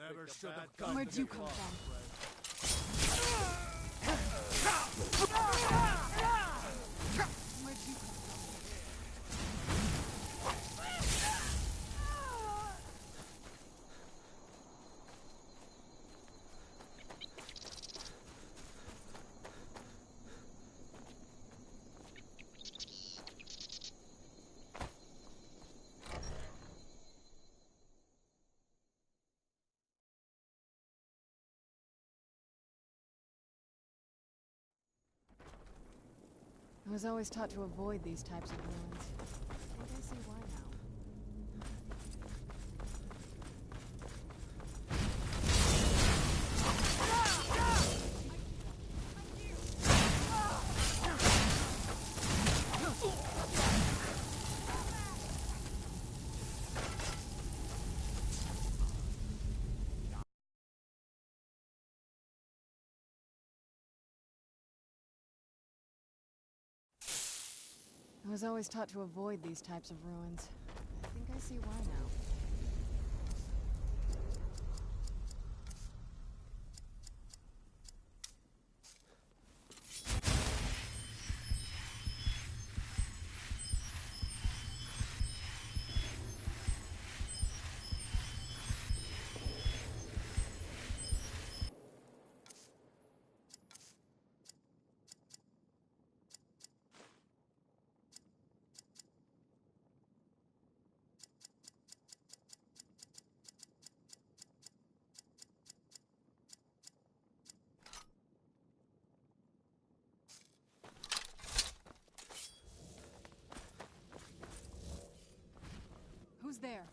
Never should have come. Where'd you come from? Where'd you come from? I was always taught to avoid these types of ruins. I think I see why now. I was always taught to avoid these types of ruins. I think I see why now. Who's there?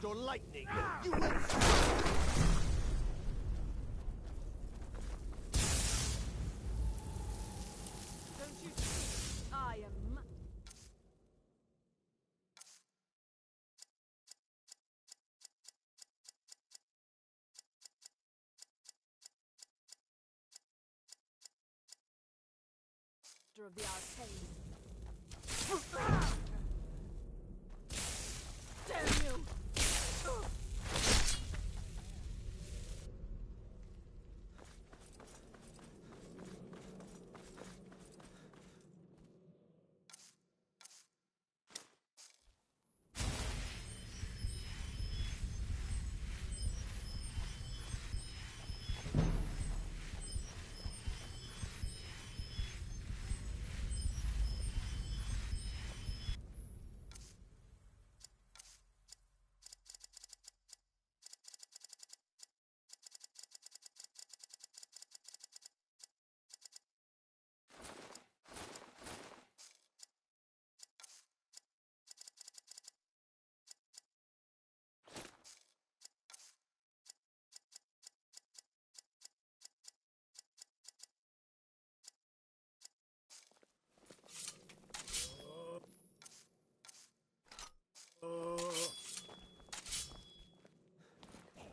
Or lightning. You will. Don't you see? I am. master of the arcane. Damn you!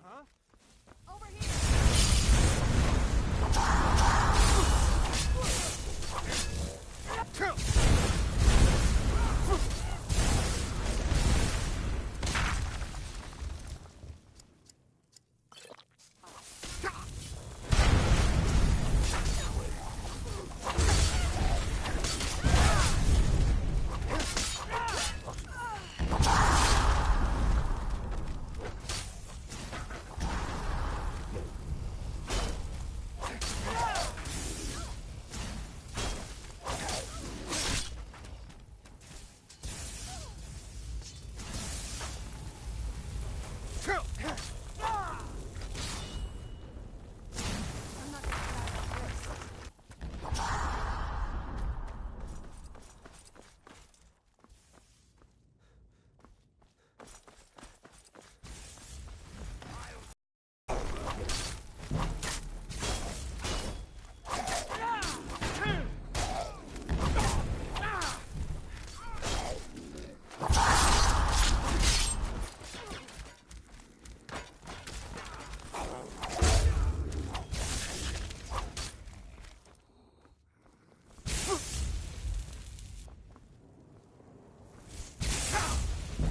Huh? Over here! I'm not gonna cry about this.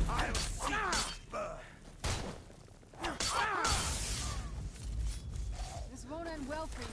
I'll see you burn. This won't end well for you.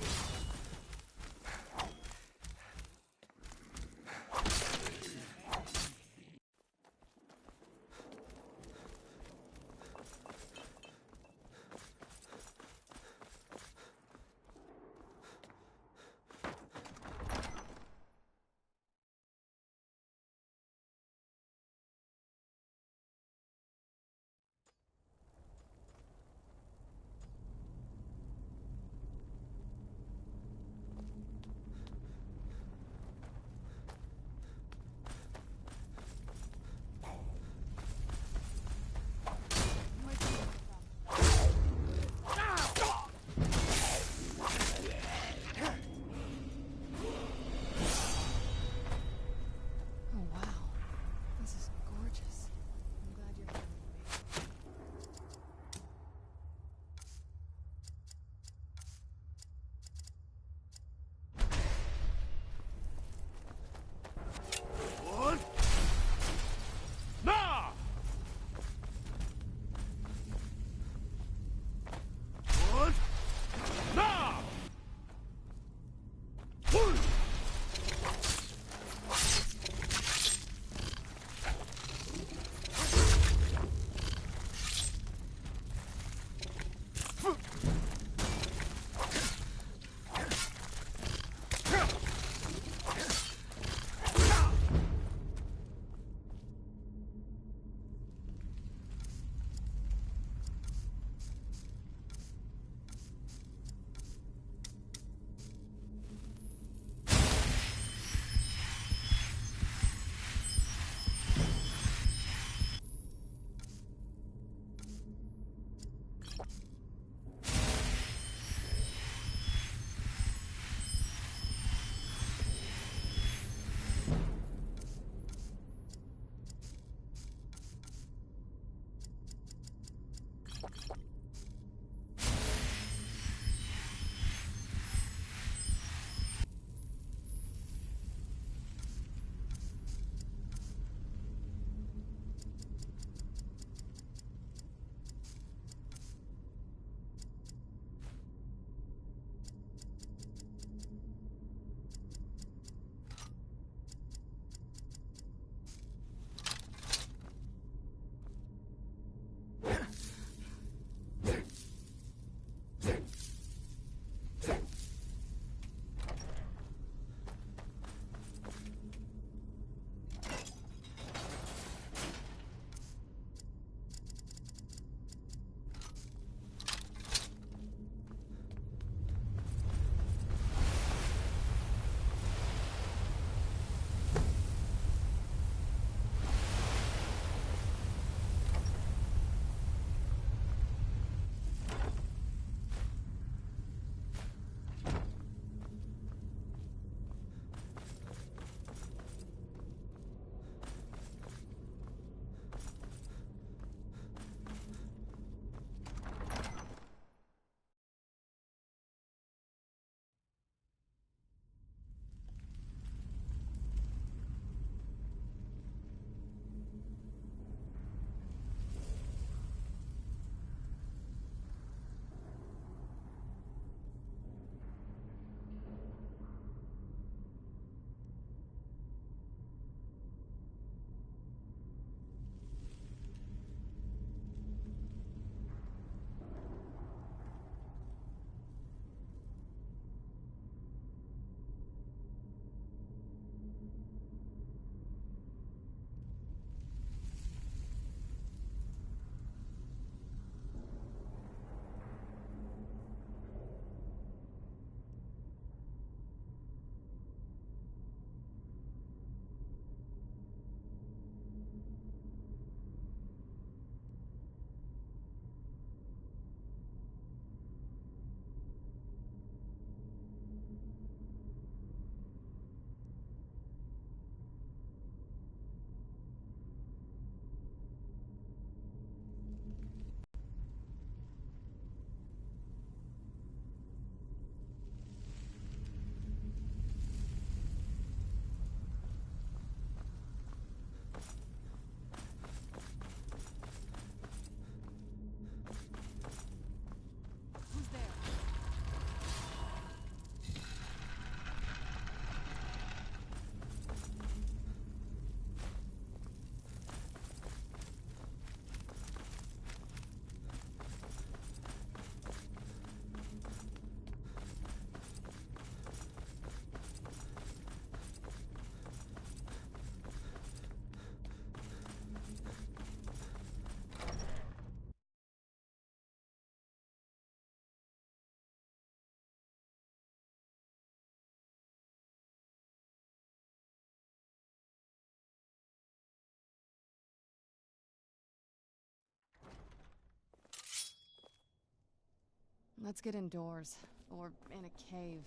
Let's get indoors, or in a cave.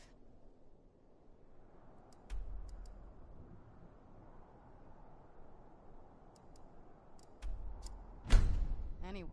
Anyway.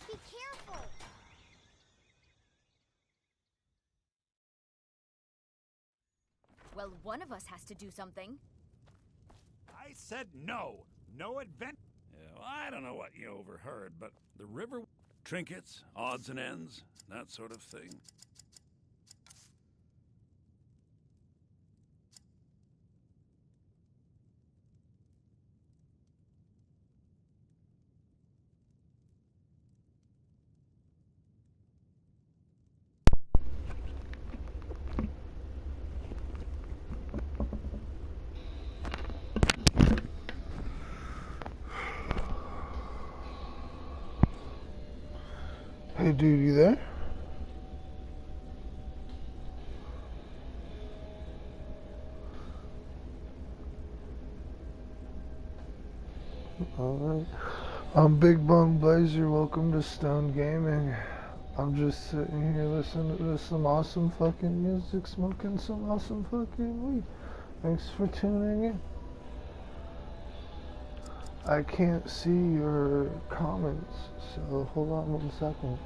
Be careful! Well, one of us has to do something. I said no. No advent. Yeah, well, I don't know what you overheard, but the river... Trinkets, odds and ends, that sort of thing. Hey dude, you there? Alright. I'm Bigbongblazer, welcome to Stone Gaming. I'm just sitting here listening to some awesome fucking music, smoking some awesome fucking weed. Thanks for tuning in. I can't see your comments, so hold on 1 second.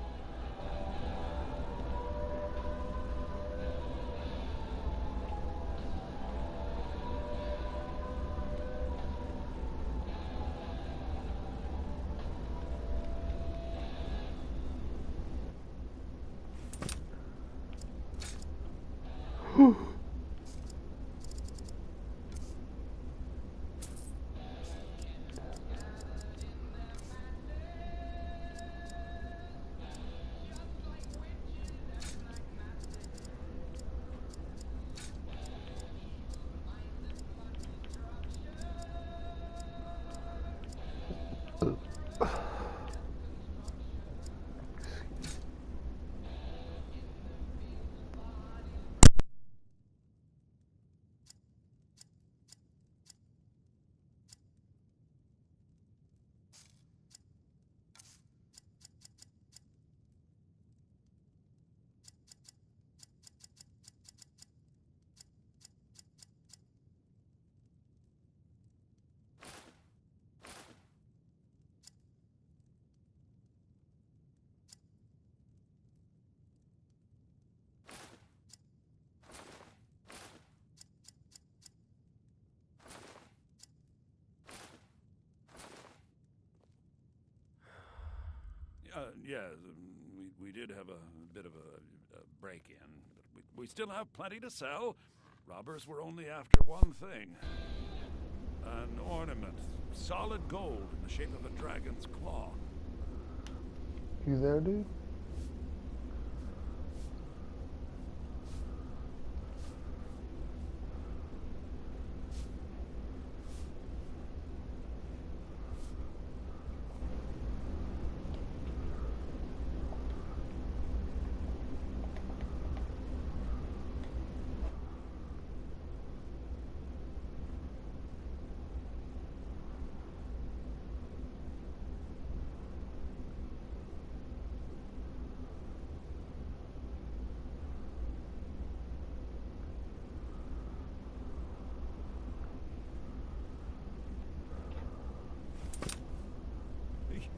Yeah, we did have a bit of a break-in, but we still have plenty to sell. Robbers were only after one thing. An ornament, solid gold in the shape of a dragon's claw. You there, dude?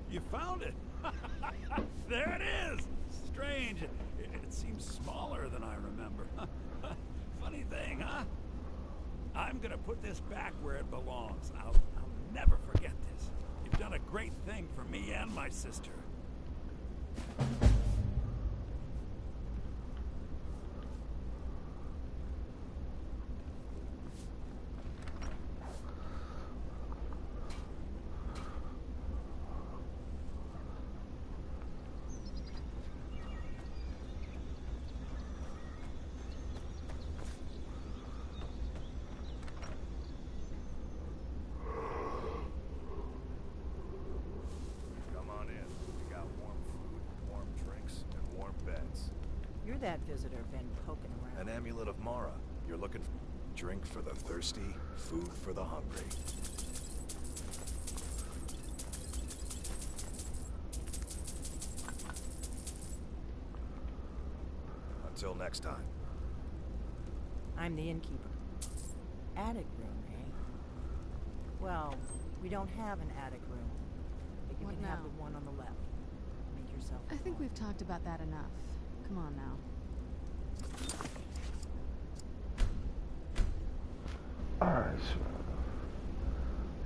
You found it! There it is! Strange. It seems smaller than I remember. Funny thing, huh? I'm gonna put this back where it belongs. I'll never forget this. You've done a great thing for me and my sister. that visitor been poking around? An amulet of Mara. You're looking for drink for the thirsty, food for the hungry. Until next time. I'm the innkeeper. Attic room, eh? Well, we don't have an attic room. But you What can have now? the one on the left. Make yourself I at think home. we've talked about that enough. Come on now. Alright, so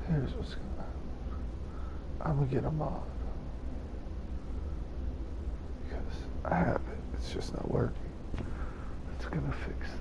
here's what's gonna happen. I'm gonna get a mod. Because I have it, it's just not working. It's gonna fix this.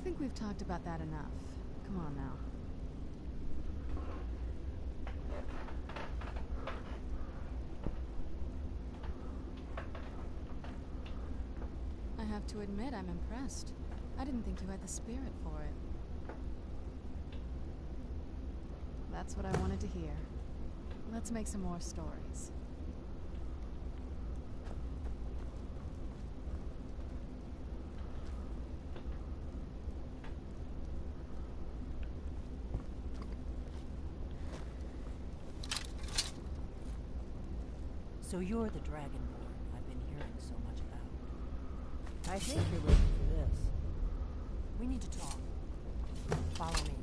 think we've talked about that enough. Come on now. I have to admit, I'm impressed. I didn't think you had the spirit for it. That's what I wanted to hear. Let's make some more stories. So you're the Dragonborn I've been hearing so much about. I think you're looking for this. We need to talk. Follow me.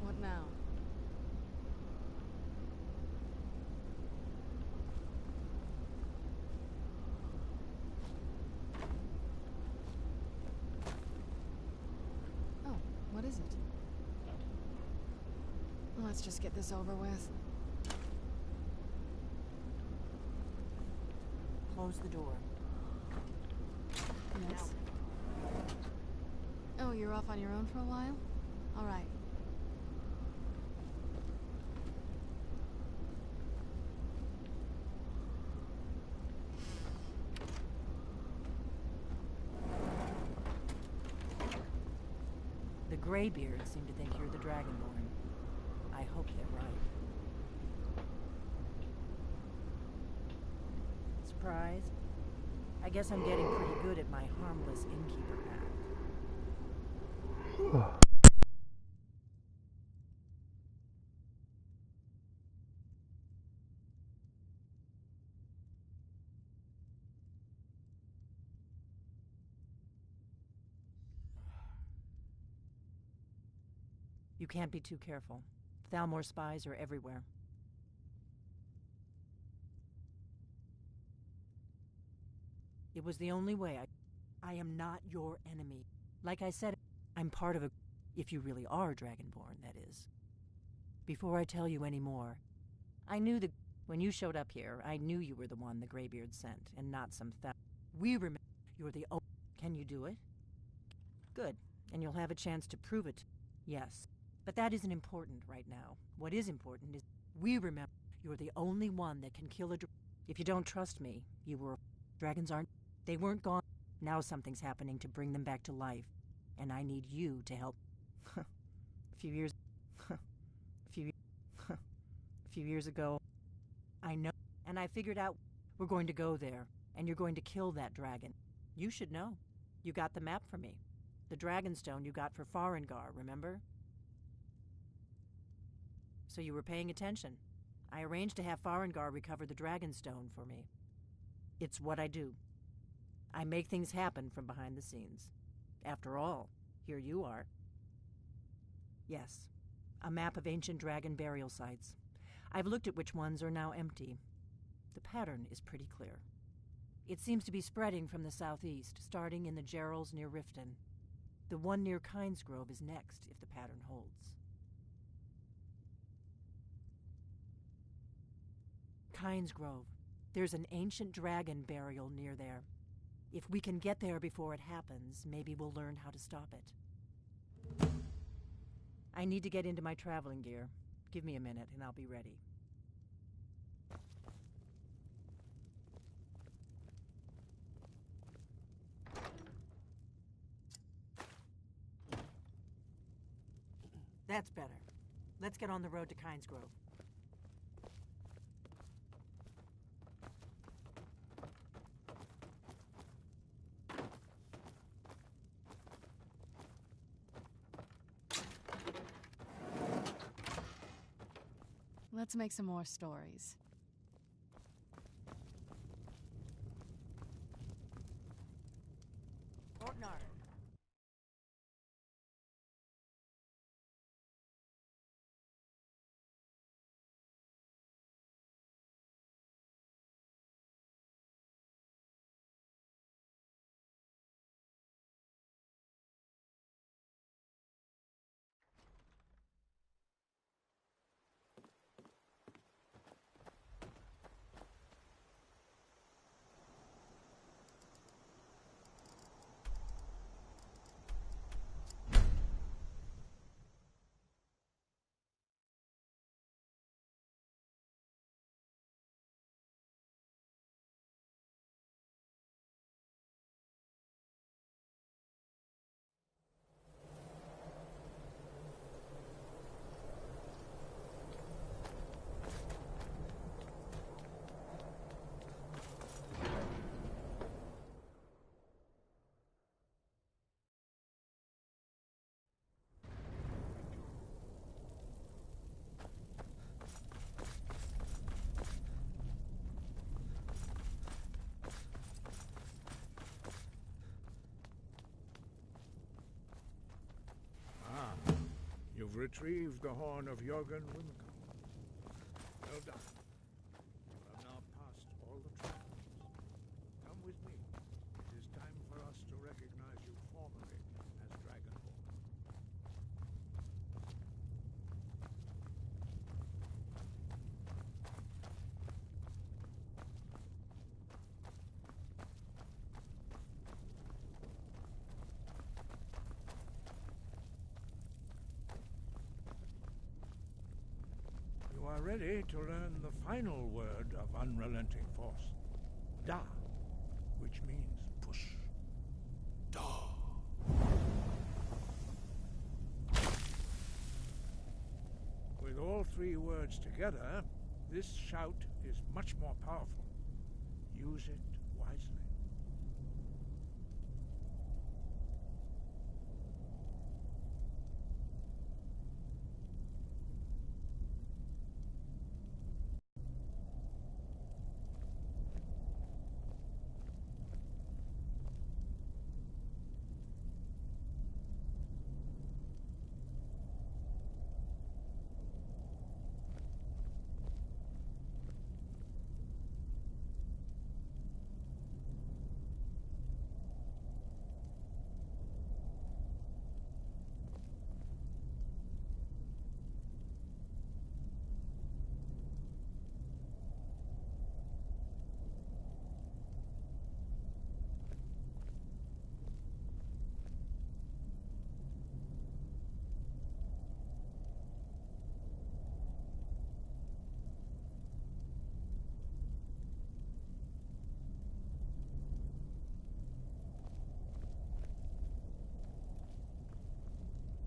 What now? Oh, what is it? Let's just get this over with. Close the door. Yes. Oh, you're off on your own for a while? All right. The Greybeards seem to think you're the Dragonborn. I hope they're right. Surprised? I guess I'm getting pretty good at my harmless innkeeper act. You can't be too careful. Thalmor spies are everywhere. It was the only way I am not your enemy. Like I said, I'm part of a... If you really are Dragonborn, that is. Before I tell you any more, I knew that when you showed up here, I knew you were the one the Greybeard sent, and not some We remember you're the only... Can you do it? Good, and you'll have a chance to prove it. Yes, but that isn't important right now. What is important is we remember you're the only one that can kill a If you don't trust me, you were... Dragons aren't... They weren't gone. Now something's happening to bring them back to life, and I need you to help. A few years... a few years ago, I know, and I figured out we're going to go there, and you're going to kill that dragon. You should know. You got the map for me. The Dragonstone you got for Farengar, remember? So you were paying attention. I arranged to have Farengar recover the Dragonstone for me. It's what I do. I make things happen from behind the scenes. After all, here you are. Yes, a map of ancient dragon burial sites. I've looked at which ones are now empty. The pattern is pretty clear. It seems to be spreading from the southeast, starting in the Gerals near Riften. The one near Kynesgrove is next, if the pattern holds. Kynesgrove. There's an ancient dragon burial near there. If we can get there before it happens, maybe we'll learn how to stop it. I need to get into my traveling gear. Give me a minute and I'll be ready. That's better. Let's get on the road to Kynesgrove. Let's make some more stories. Ortnar. You've retrieved the horn of Jürgen Wimco. Well done. You have now passed all the trials. Come with me. It is time for us to recognize you formally as Dragonborn. You are ready to learn the final word of unrelenting force. Da, which means push. Da. With all three words together, this shout is much more powerful. Use it wisely.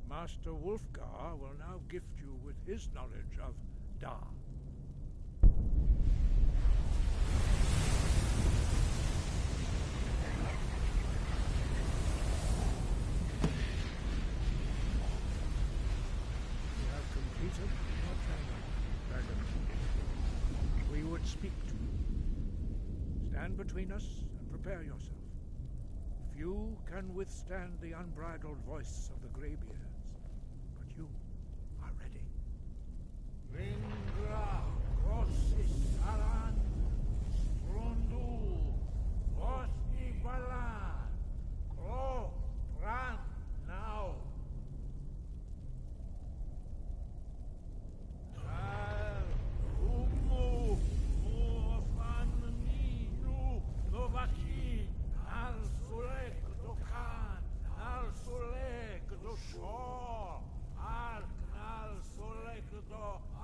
Master Wulfgar will now gift you with his knowledge of Da. You have completed your training, Dragon. We would speak to you. Stand between us and prepare yourself. Few can withstand the unbridled voice of the Greybeards, but you are ready. Lingra, Rossis, Aran, Sprundu, Osti Balan, Kro, Pran, now. Al, Umu, Muafan, Ninu, Novaki, Al Sulek, Dokan, Al Sulek, Doshor, Al Sulek, Do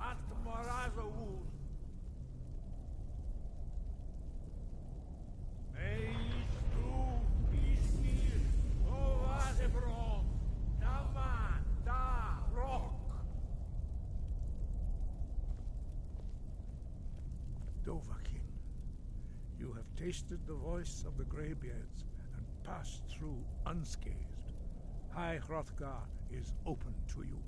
Atmorazawud. Meistu, Ismir, Novadebron, Daman, Da, Rock. Dovahkiin, you have tasted the voice of the Greybeards and passed through unscathed. High Hrothgar is open to you.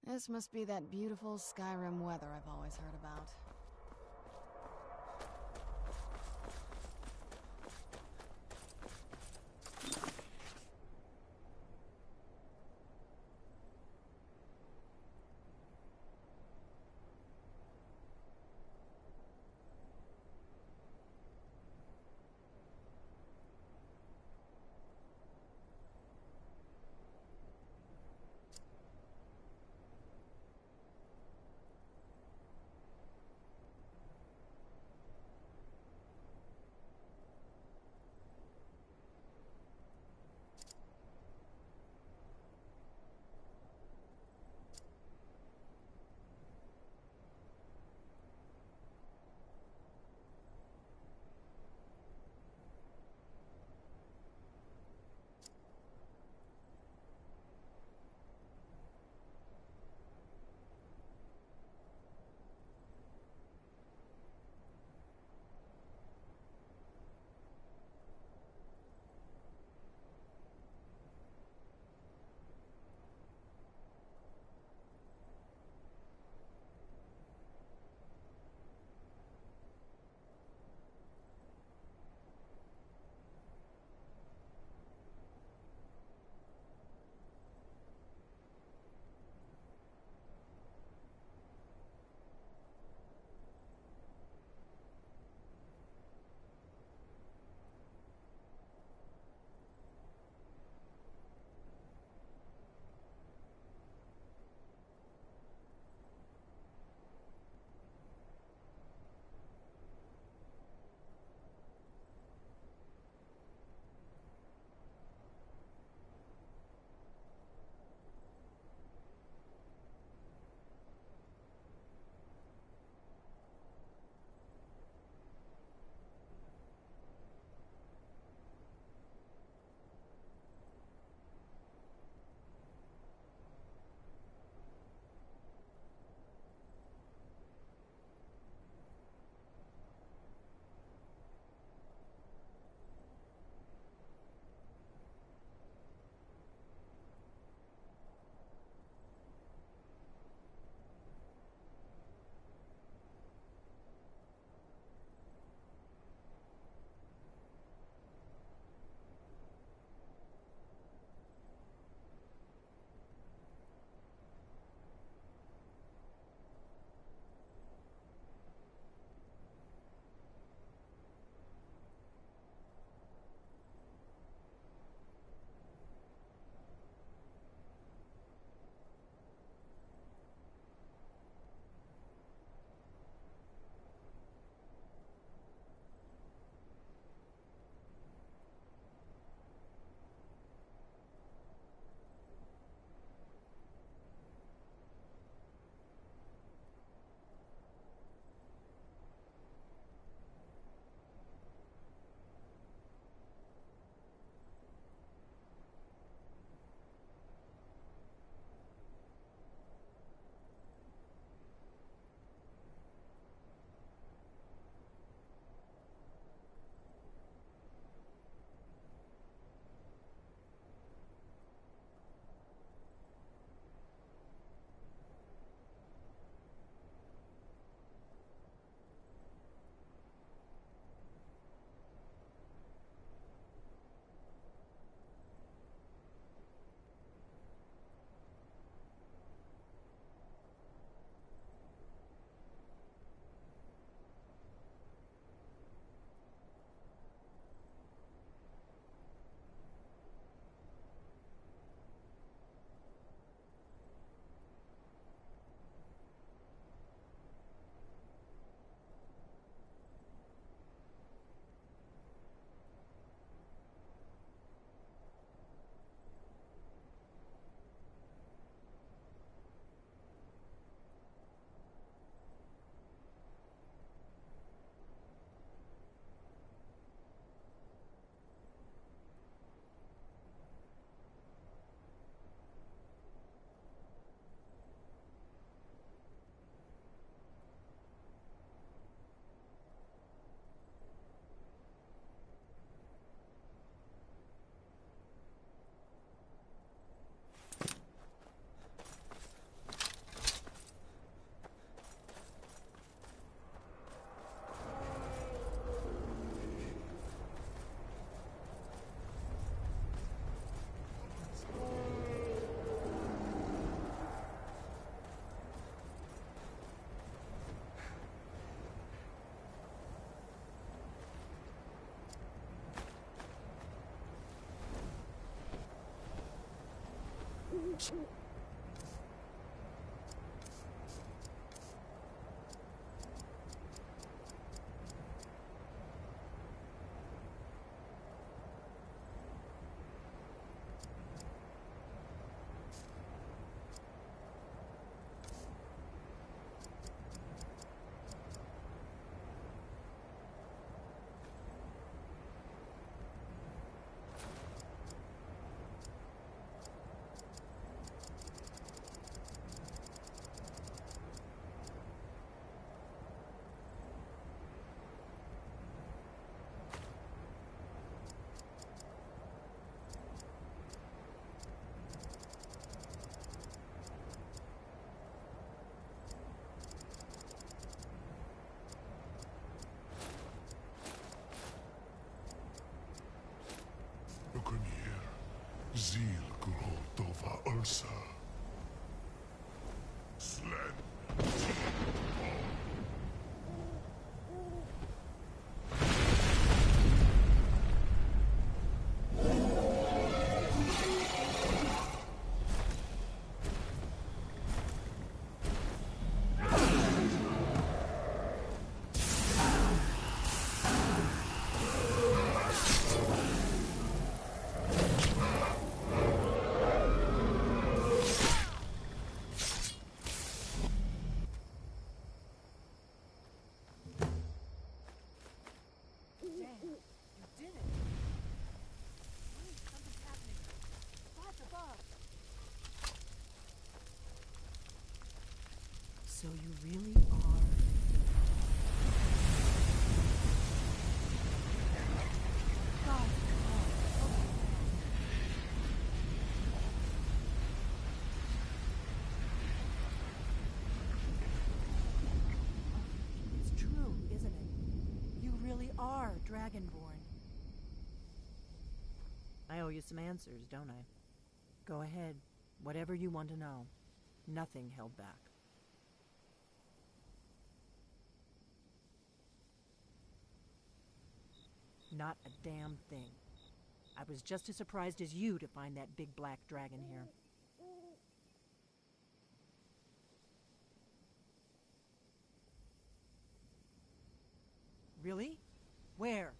This must be that beautiful Skyrim weather I've always heard about. Buccaneer, Zeal Grotova Ursa. Slen. So you really are... God. It's true, isn't it? You really are Dragonborn. I owe you some answers, don't I? Go ahead. Whatever you want to know. Nothing held back. Not a damn thing. I was just as surprised as you to find that big black dragon here. Really? Where?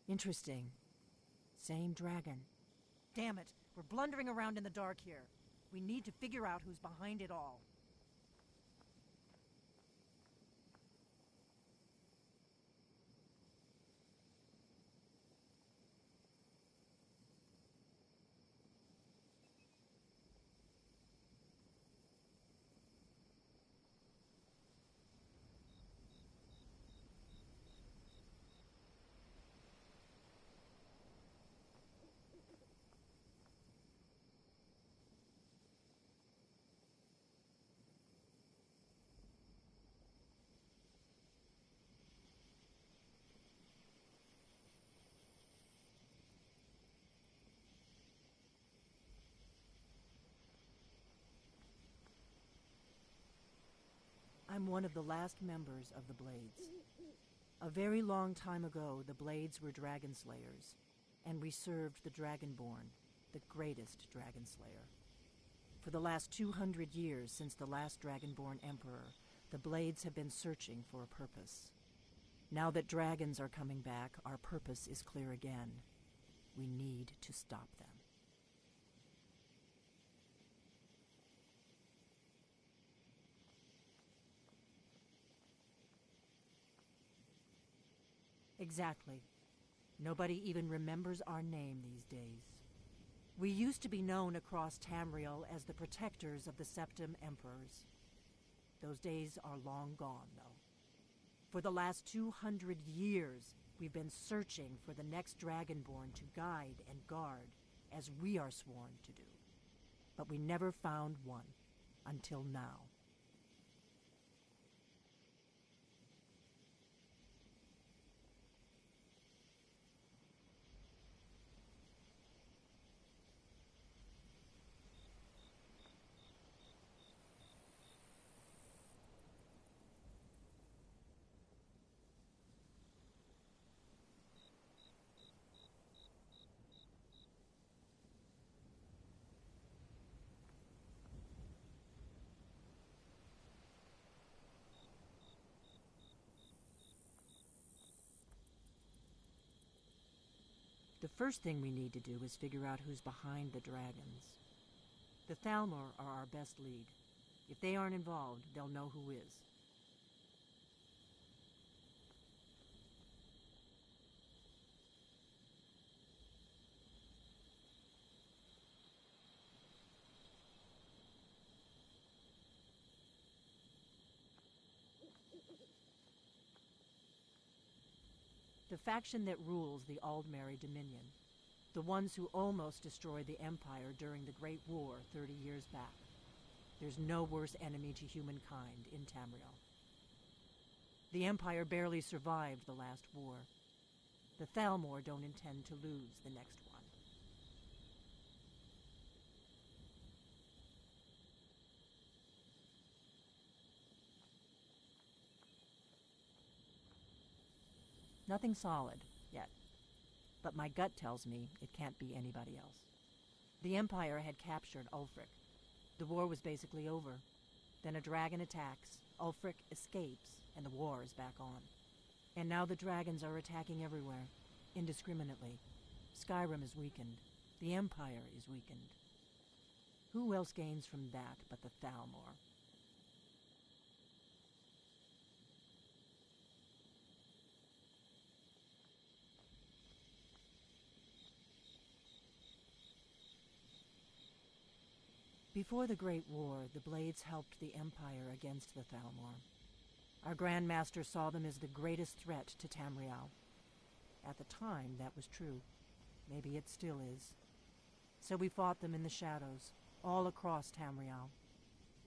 Interesting. Same dragon. Damn it, we're blundering around in the dark here. We need to figure out who's behind it all. I'm one of the last members of the Blades. A very long time ago, the Blades were dragon slayers, and we served the Dragonborn, the greatest dragon slayer. For the last 200 years since the last Dragonborn Emperor, the Blades have been searching for a purpose. Now that dragons are coming back, our purpose is clear again. We need to stop them. Exactly. Nobody even remembers our name these days. We used to be known across Tamriel as the protectors of the Septim Emperors. Those days are long gone, though. For the last 200 years, we've been searching for the next Dragonborn to guide and guard, as we are sworn to do. But we never found one, until now. The first thing we need to do is figure out who's behind the dragons. The Thalmor are our best lead. If they aren't involved, they'll know who is. The faction that rules the Aldmeri Dominion. The ones who almost destroyed the Empire during the Great War 30 years back. There's no worse enemy to humankind in Tamriel. The Empire barely survived the last war. The Thalmor don't intend to lose the next one. Nothing solid, yet. But my gut tells me it can't be anybody else. The Empire had captured Ulfric. The war was basically over. Then a dragon attacks, Ulfric escapes, and the war is back on. And now the dragons are attacking everywhere, indiscriminately. Skyrim is weakened. The Empire is weakened. Who else gains from that but the Thalmor? Before the Great War, the Blades helped the Empire against the Thalmor. Our Grand Master saw them as the greatest threat to Tamriel. At the time, that was true. Maybe it still is. So we fought them in the shadows, all across Tamriel.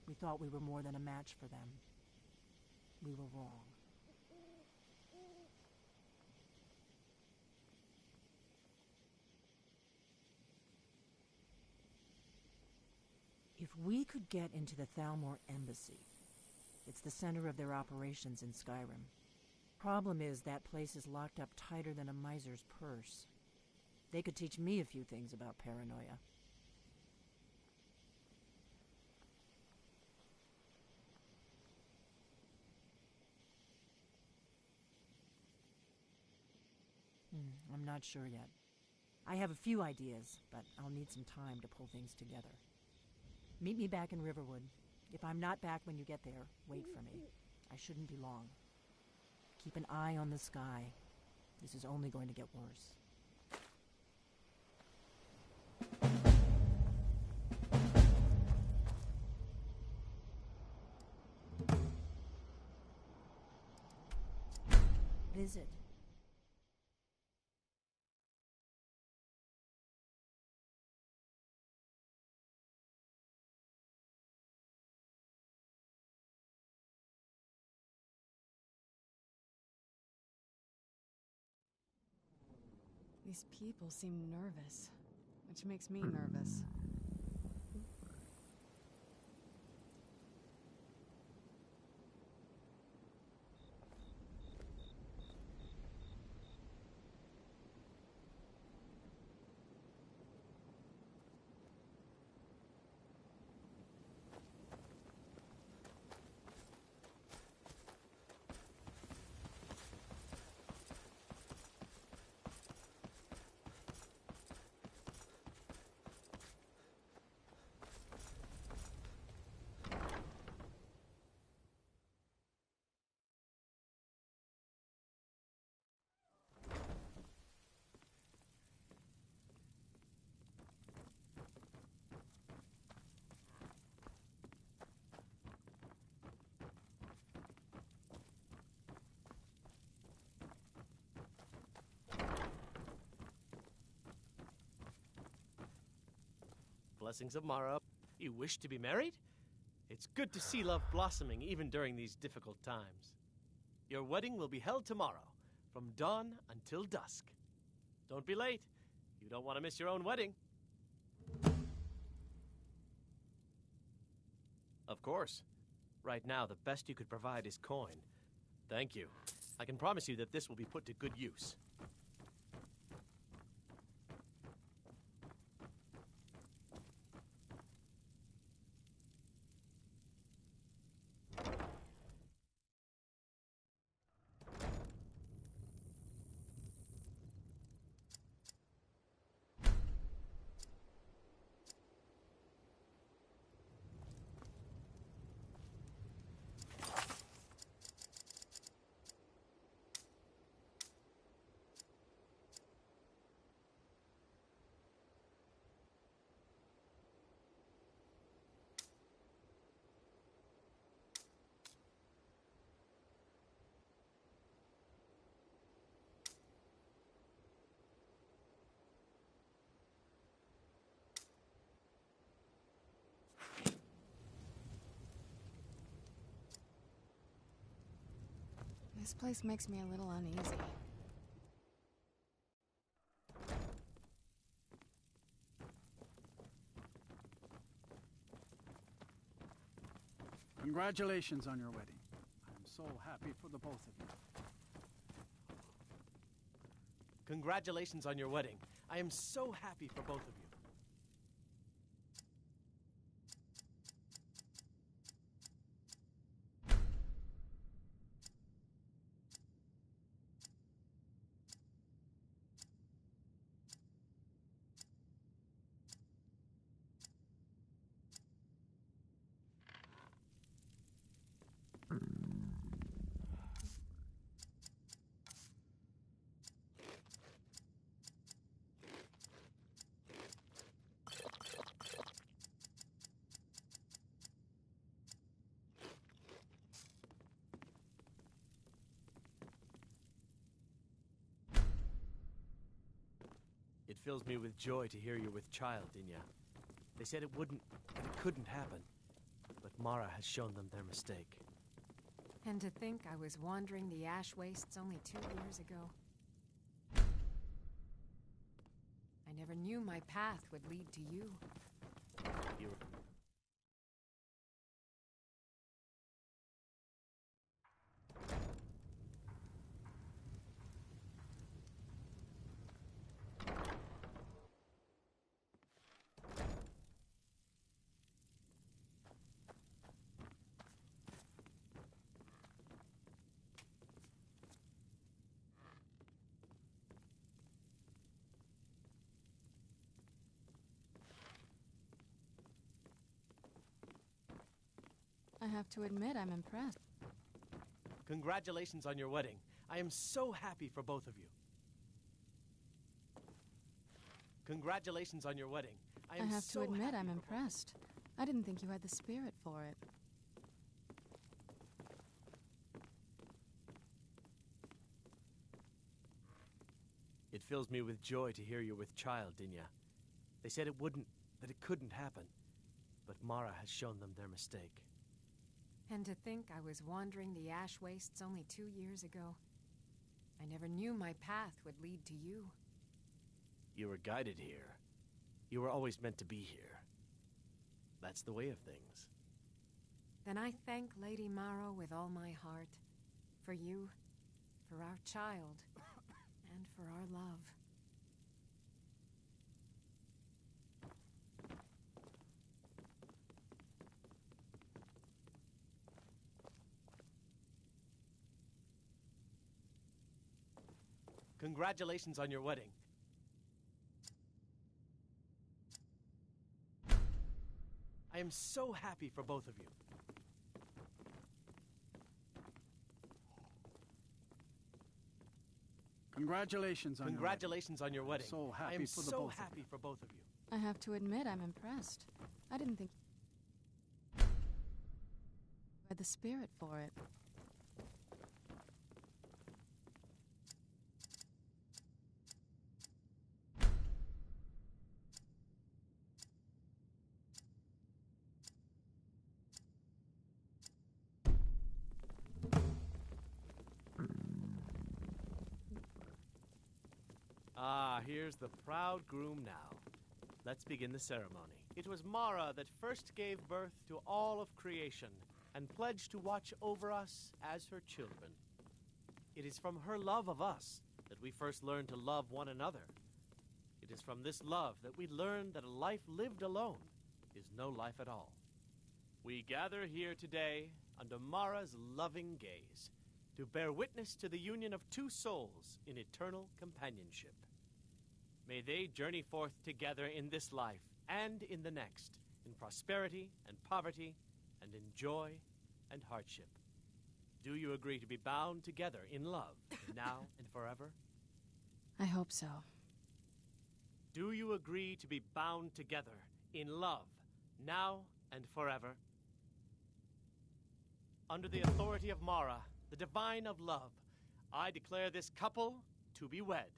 We thought we were more than a match for them. We were wrong. If we could get into the Thalmor embassy, it's the center of their operations in Skyrim. Problem is, that place is locked up tighter than a miser's purse. They could teach me a few things about paranoia. I'm not sure yet. I have a few ideas, but I'll need some time to pull things together. Meet me back in Riverwood. If I'm not back when you get there, wait for me. I shouldn't be long. Keep an eye on the sky. This is only going to get worse. Visit. These people seem nervous, which makes me nervous. blessings of Mara. You wish to be married? It's good to see love blossoming even during these difficult times. Your wedding will be held tomorrow, from dawn until dusk. Don't be late. You don't want to miss your own wedding. Of course. Right now, the best you could provide is coin. Thank you. I can promise you that this will be put to good use. This place makes me a little uneasy. Congratulations on your wedding. I'm so happy for the both of you. Congratulations on your wedding. I am so happy for both of you. It fills me with joy to hear you're with child, Dinya. They said it wouldn't, that it couldn't happen. But Mara has shown them their mistake. And to think I was wandering the ash wastes only 2 years ago. I never knew my path would lead to you. You I have to admit, I'm impressed. Congratulations on your wedding. I am so happy for both of you. Congratulations on your wedding. I have to admit, I'm impressed. I didn't think you had the spirit for it. It fills me with joy to hear you're with child, Dinya. They said it wouldn't, that it couldn't happen. But Mara has shown them their mistake. And to think I was wandering the ash wastes only 2 years ago. I never knew my path would lead to you. You were guided here. You were always meant to be here. That's the way of things. Then I thank Lady Mara with all my heart. For you, for our child, and for our love. Congratulations on your wedding. I am so happy for both of you. Congratulations on Congratulations on your wedding. So happy I am for the so both of happy for both of you. I have to admit, I'm impressed. I didn't think you had the spirit for it. here's the proud groom now. Let's begin the ceremony. It was Mara that first gave birth to all of creation and pledged to watch over us as her children. It is from her love of us that we first learned to love one another. It is from this love that we learn that a life lived alone is no life at all. We gather here today under Mara's loving gaze to bear witness to the union of two souls in eternal companionship. May they journey forth together in this life and in the next, in prosperity and poverty, and in joy and hardship. Do you agree to be bound together in love, now and forever? I hope so. Do you agree to be bound together in love, now and forever? Under the authority of Mara, the divine of love, I declare this couple to be wed.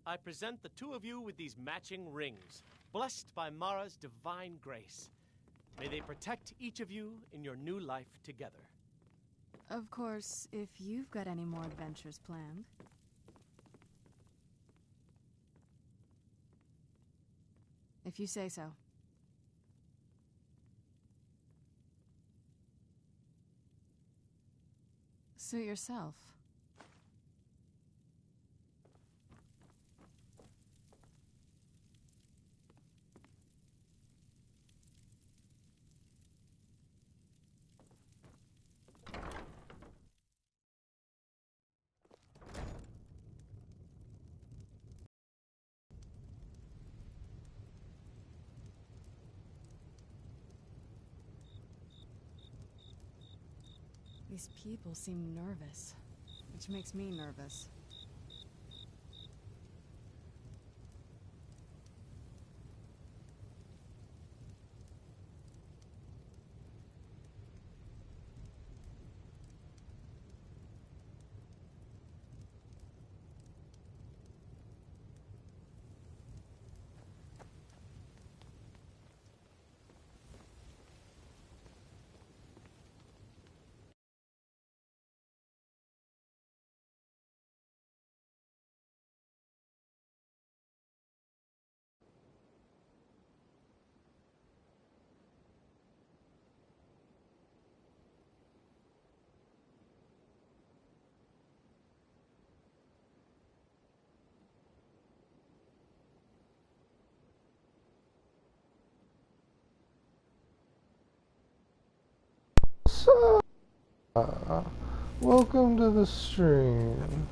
I present the two of you with these matching rings, blessed by Mara's divine grace. May they protect each of you in your new life together. Of course, if you've got any more adventures planned. If you say so. Suit yourself. These people seem nervous, which makes me nervous. So, welcome to the stream.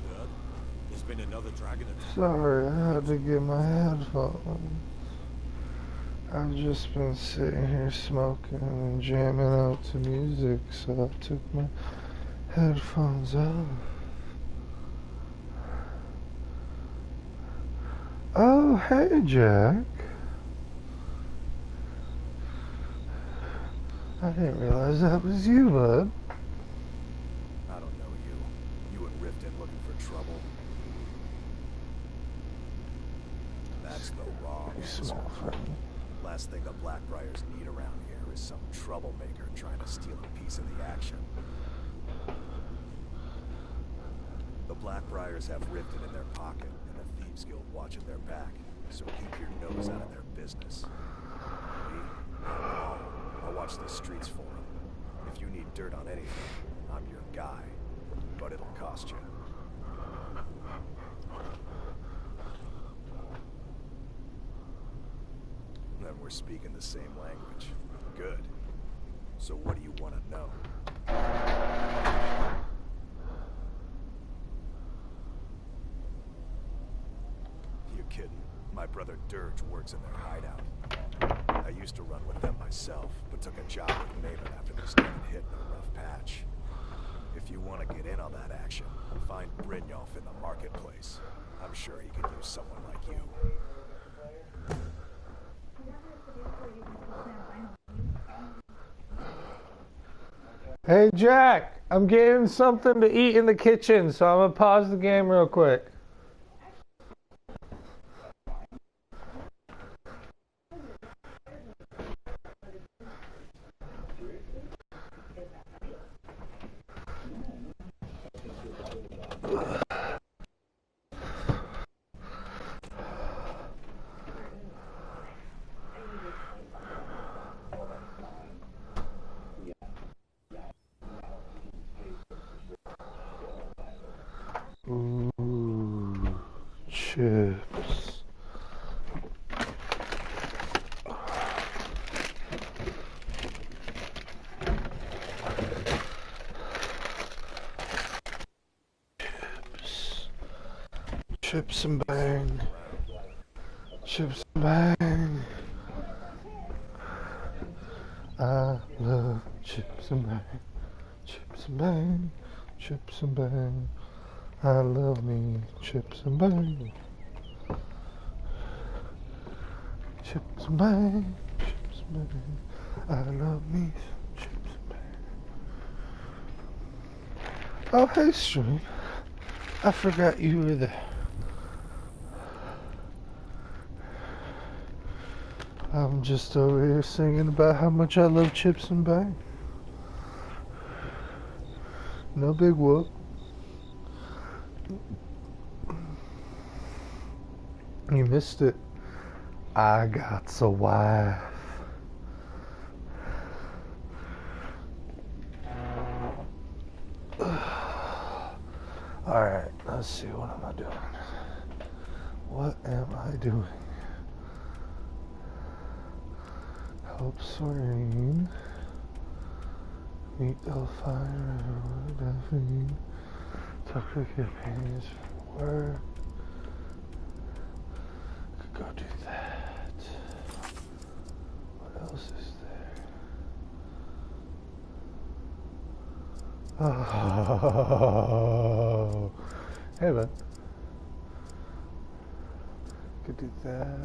There's been another dragon attack. Sorry, I had to get my headphones. I've just been sitting here smoking and jamming out to music, so I took my headphones off. Oh, hey, Jack. I didn't realize that was you, bud. I don't know you. You and Rift in looking for trouble. That's the wrong Small friend. Last thing the Blackbriars need around here is some troublemaker trying to steal a piece of the action. The Blackbriars have Riften in their pocket and the Thieves Guild watching their back, so keep your nose out of their business. Me? I'll watch the streets for them. If you need dirt on anything, I'm your guy. But it'll cost you. Then we're speaking the same language. Good. So what do you want to know? You kidding? My brother Dirge works in their hideout. I used to run with them myself, but took a job with Maven after they started hitting a rough patch. If you want to get in on that action, find Brynjolf in the marketplace. I'm sure he could use someone like you. Hey, Jack, I'm getting something to eat in the kitchen, so I'm gonna pause the game real quick. chips. Chips and bang. Chips and bang. I love chips and bang. Chips and bang. Chips and bang. I love me chips and bang. Chips and bang. Chips and bang. I love me chips and bang. Oh, hey, stream. I forgot you were there. I'm just over here singing about how much I love chips and bang. No big whoop. You missed it. I got a wife. Alright, let's see, what am I doing? What am I doing? Help Serene. Meet the fire, definitely. Tucker campaigns for work. Could go do that. What else is there? Oh, hey man. Could do that.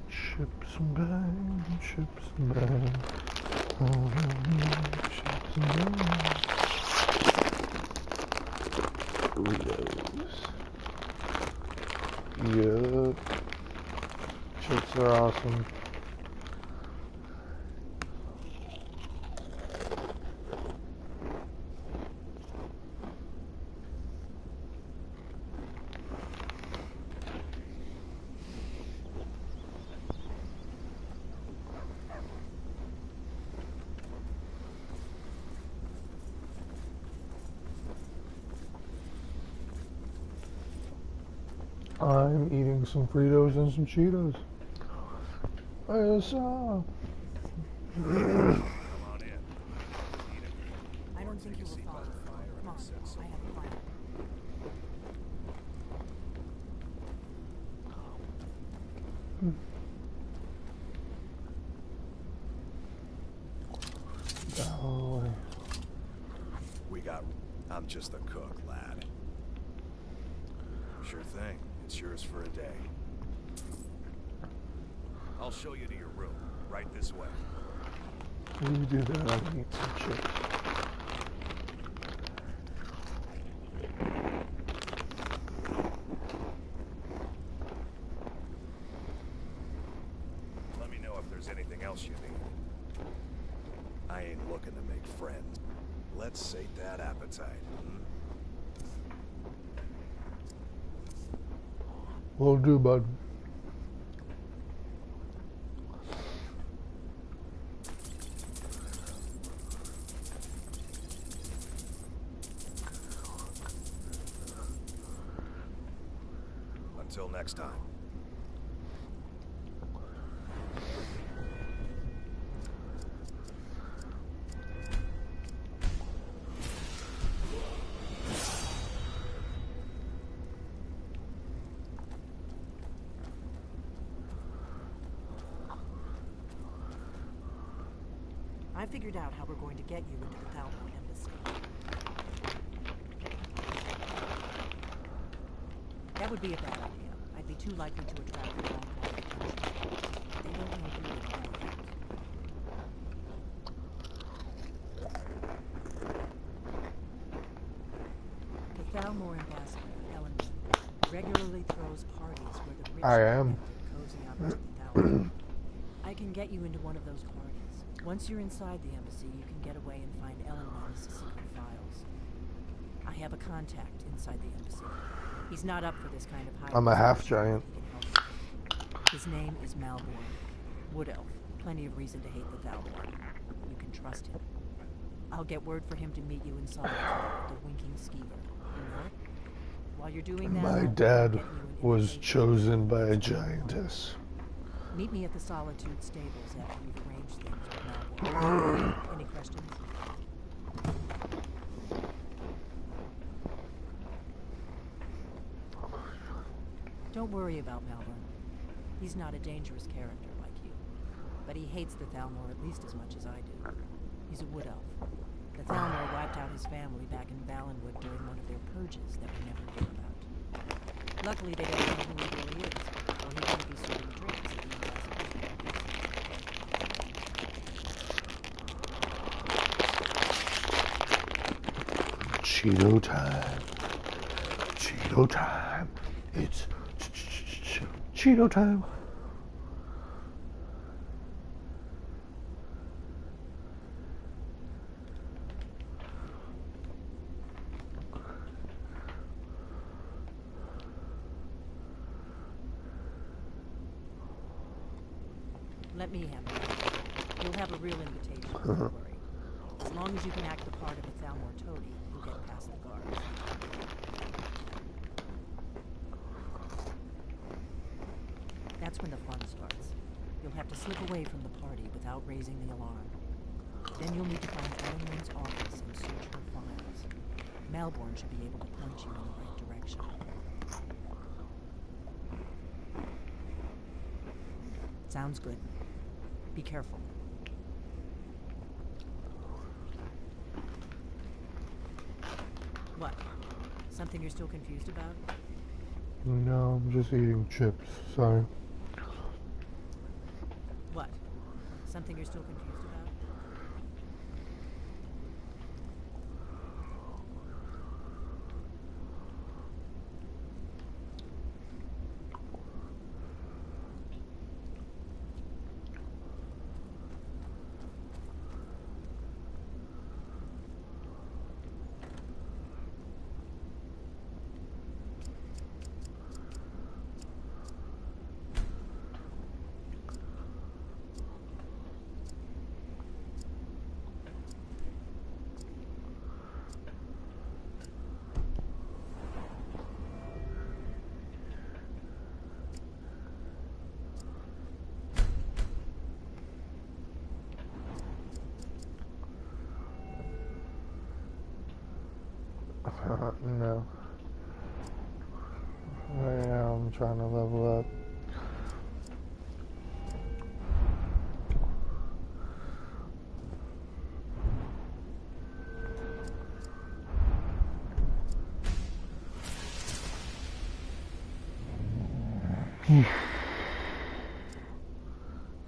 Chips and bang, chips and bang. Chips and bang. Doritos. Yup. Chips are awesome. I'm eating some Fritos and some Cheetos. Yes, Come on in. I don't think you will follow. Come on, I have a plan. Oh, I'm just the cook, lad. Sure thing. It's yours for a day. I'll show you to your room. Right this way. you do that, I'll eat some chips. Let me know if there's anything else you need. I ain't looking to make friends. Let's sate that appetite. Will do, bud. Until next time. I figured out how we're going to get you into the Thalmor embassy. That would be a bad idea. I'd be too likely to attract the wrong part of the country. They don't know who it is. The Thalmor ambassador, Ellen, regularly throws parties where the rich and cozy up to the Thalmor. I can get you into one of those parties. Once you're inside the embassy, you can get away and find Ellen's secret files. I have a contact inside the embassy. He's not up for this kind of high. I'm a half giant. His name is Malborn. Wood Elf. Plenty of reason to hate the Valborn. You can trust him. I'll get word for him to meet you in solitude at the Winking Skeever. You know it? While you're doing that, My dad was chosen by a giantess. Meet me at the Solitude stables after you've arranged things with Malborn. Any questions? Don't worry about Malborn. He's not a dangerous character like you. But he hates the Thalmor at least as much as I do. He's a wood elf. The Thalmor wiped out his family back in Valenwood during one of their purges that we never hear about. Luckily, they don't know who he really is, or he wouldn't be serving drinks at the ambassador's. Cheeto time. Cheeto time. It's Cheeto time. Let me handle it. You'll have a real invitation, don't worry. As long as you can act the part of a Thalmor toady, you'll get past the guards. That's when the fun starts. You'll have to slip away from the party without raising the alarm. Then you'll need to find Elenwen's office and search her files. Malborn should be able to point you in the right direction. Sounds good. Be careful. What? Something you're still confused about? No, I'm just eating chips. Sorry. What? Something you're still confused about? No. Right now I'm trying to level up.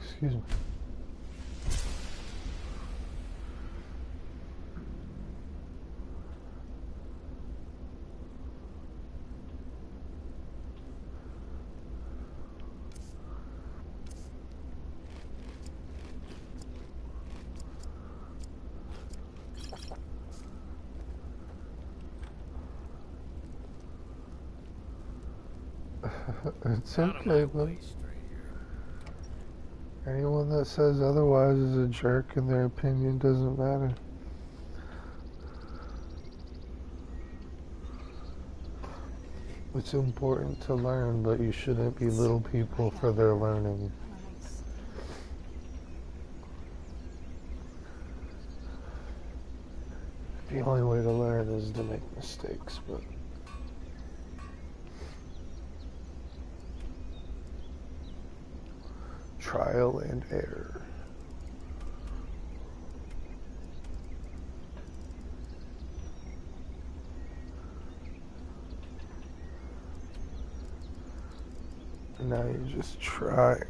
Excuse me. It's okay, buddy. Anyone that says otherwise is a jerk and their opinion doesn't matter. It's important to learn, but you shouldn't belittle people for their learning. The only way to learn is to make mistakes, but trial and error. Now you're just trying.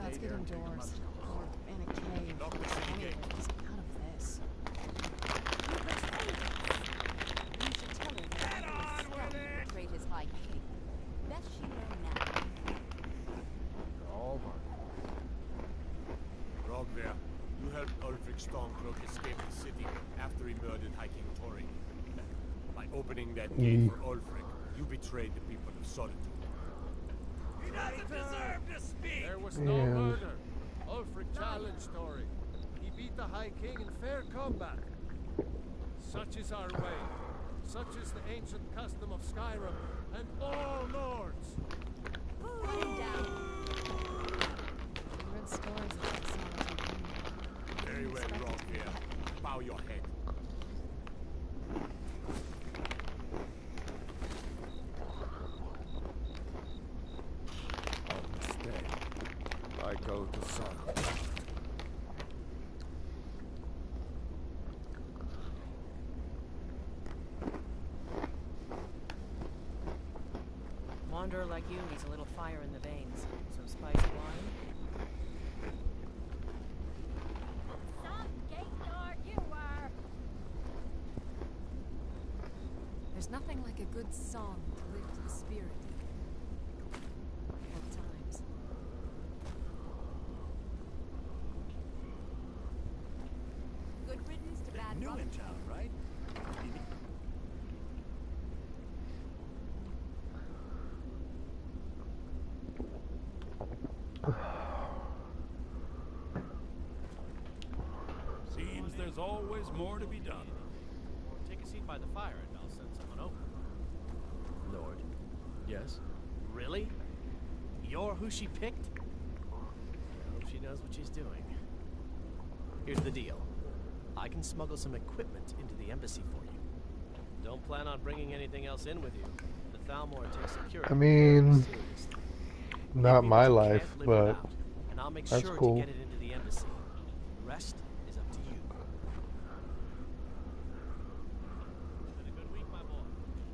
Let's get indoors. Or in a cave. Anyways, out of this. You should tell her that Get on with it! betrayed his high king. Best she know now. All right. Rogver, you helped Ulfric Stormcloak escape the city after he murdered High King Tori. By opening that gate for Ulfric, you betrayed the people of Solitude. He doesn't deserve to speak! There was no murder. Ulfric challenged Tori. He beat the High King in fair combat. Such is our way. Such is the ancient custom of Skyrim and all lords. Put him down. I've read stories about Solitude. Very well, Rogver. Bow your head. Instead, I go to Solitude. Wanderer like you needs a little fire in the veins. Some spiced wine? Some gaydar you are. There's nothing like a good song to lift the spirit. At times. Good riddance to bad New luck. in town, right? Seems there's always more to be done. Take a seat by the fire and I'll send someone over. Lord. Yes? Really? You're who she picked? I hope she knows what she's doing. Here's the deal. I can smuggle some equipment into the embassy for you. Don't plan on bringing anything else in with you. The Thalmor takes security I mean, very seriously. not my You life, can't live but without, and I'll make that's sure cool. to get it into the embassy. The rest is up to you. Been a good week, my boy.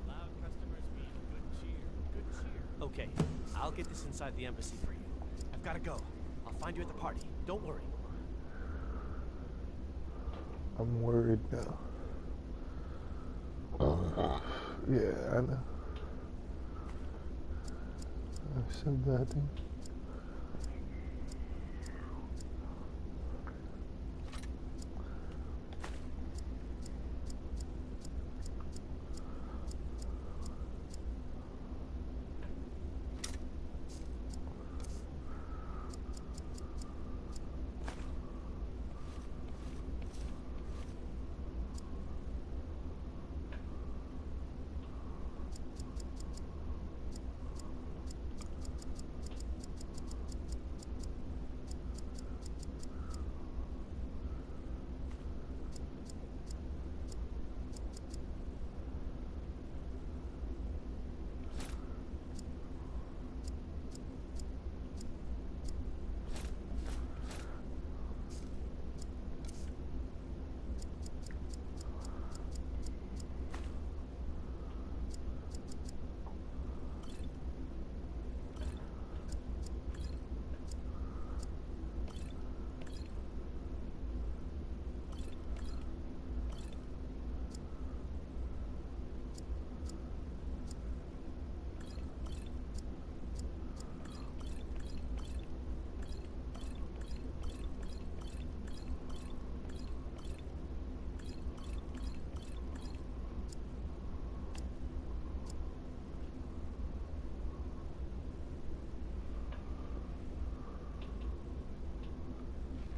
Loud customers mean good cheer. Good cheer. Okay, I'll get this inside the embassy for you. I've got to go. I'll find you at the party. Don't worry. I'm worried now. Yeah, I know. I said that thing.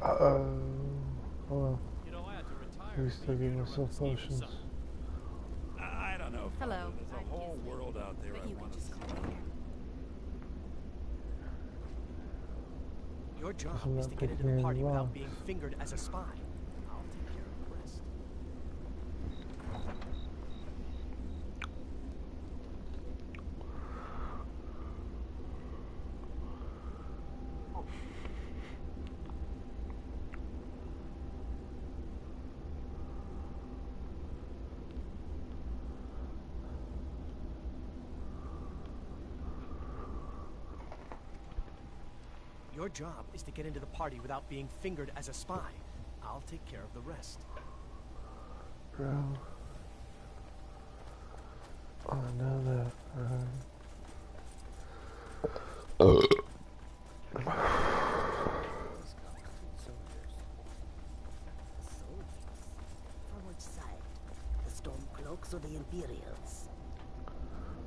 Hold on. You know, I had to retire. At least I give myself potions. I don't know. Hello. There's a whole world out there I want to see. Your job I'm is not to get into picking the party any without rocks. being fingered as a spy. I'll take care of the rest. Your Your job is to get into the party without being fingered as a spy. I'll take care of the rest. Bro. I know that, From which side? The Stormcloaks or the Imperials?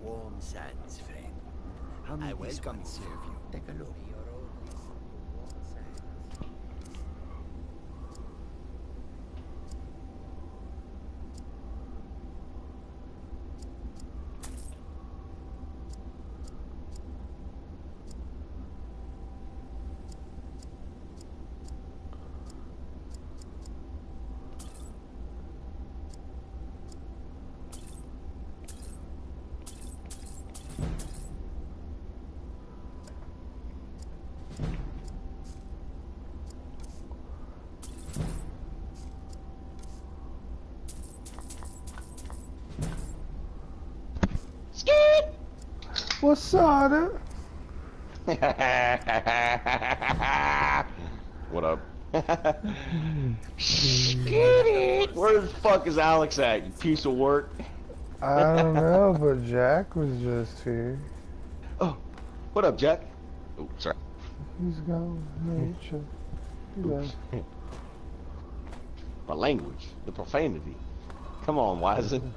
Warm sands, friend. How may this one serve you? Take a look. What's up? What up? Where the fuck is Alex at, you piece of work? I don't know, but Jack was just here. Oh, what up, Jack? Oh, sorry. He's gone. Nature. My language, the profanity. Come on, Wizen.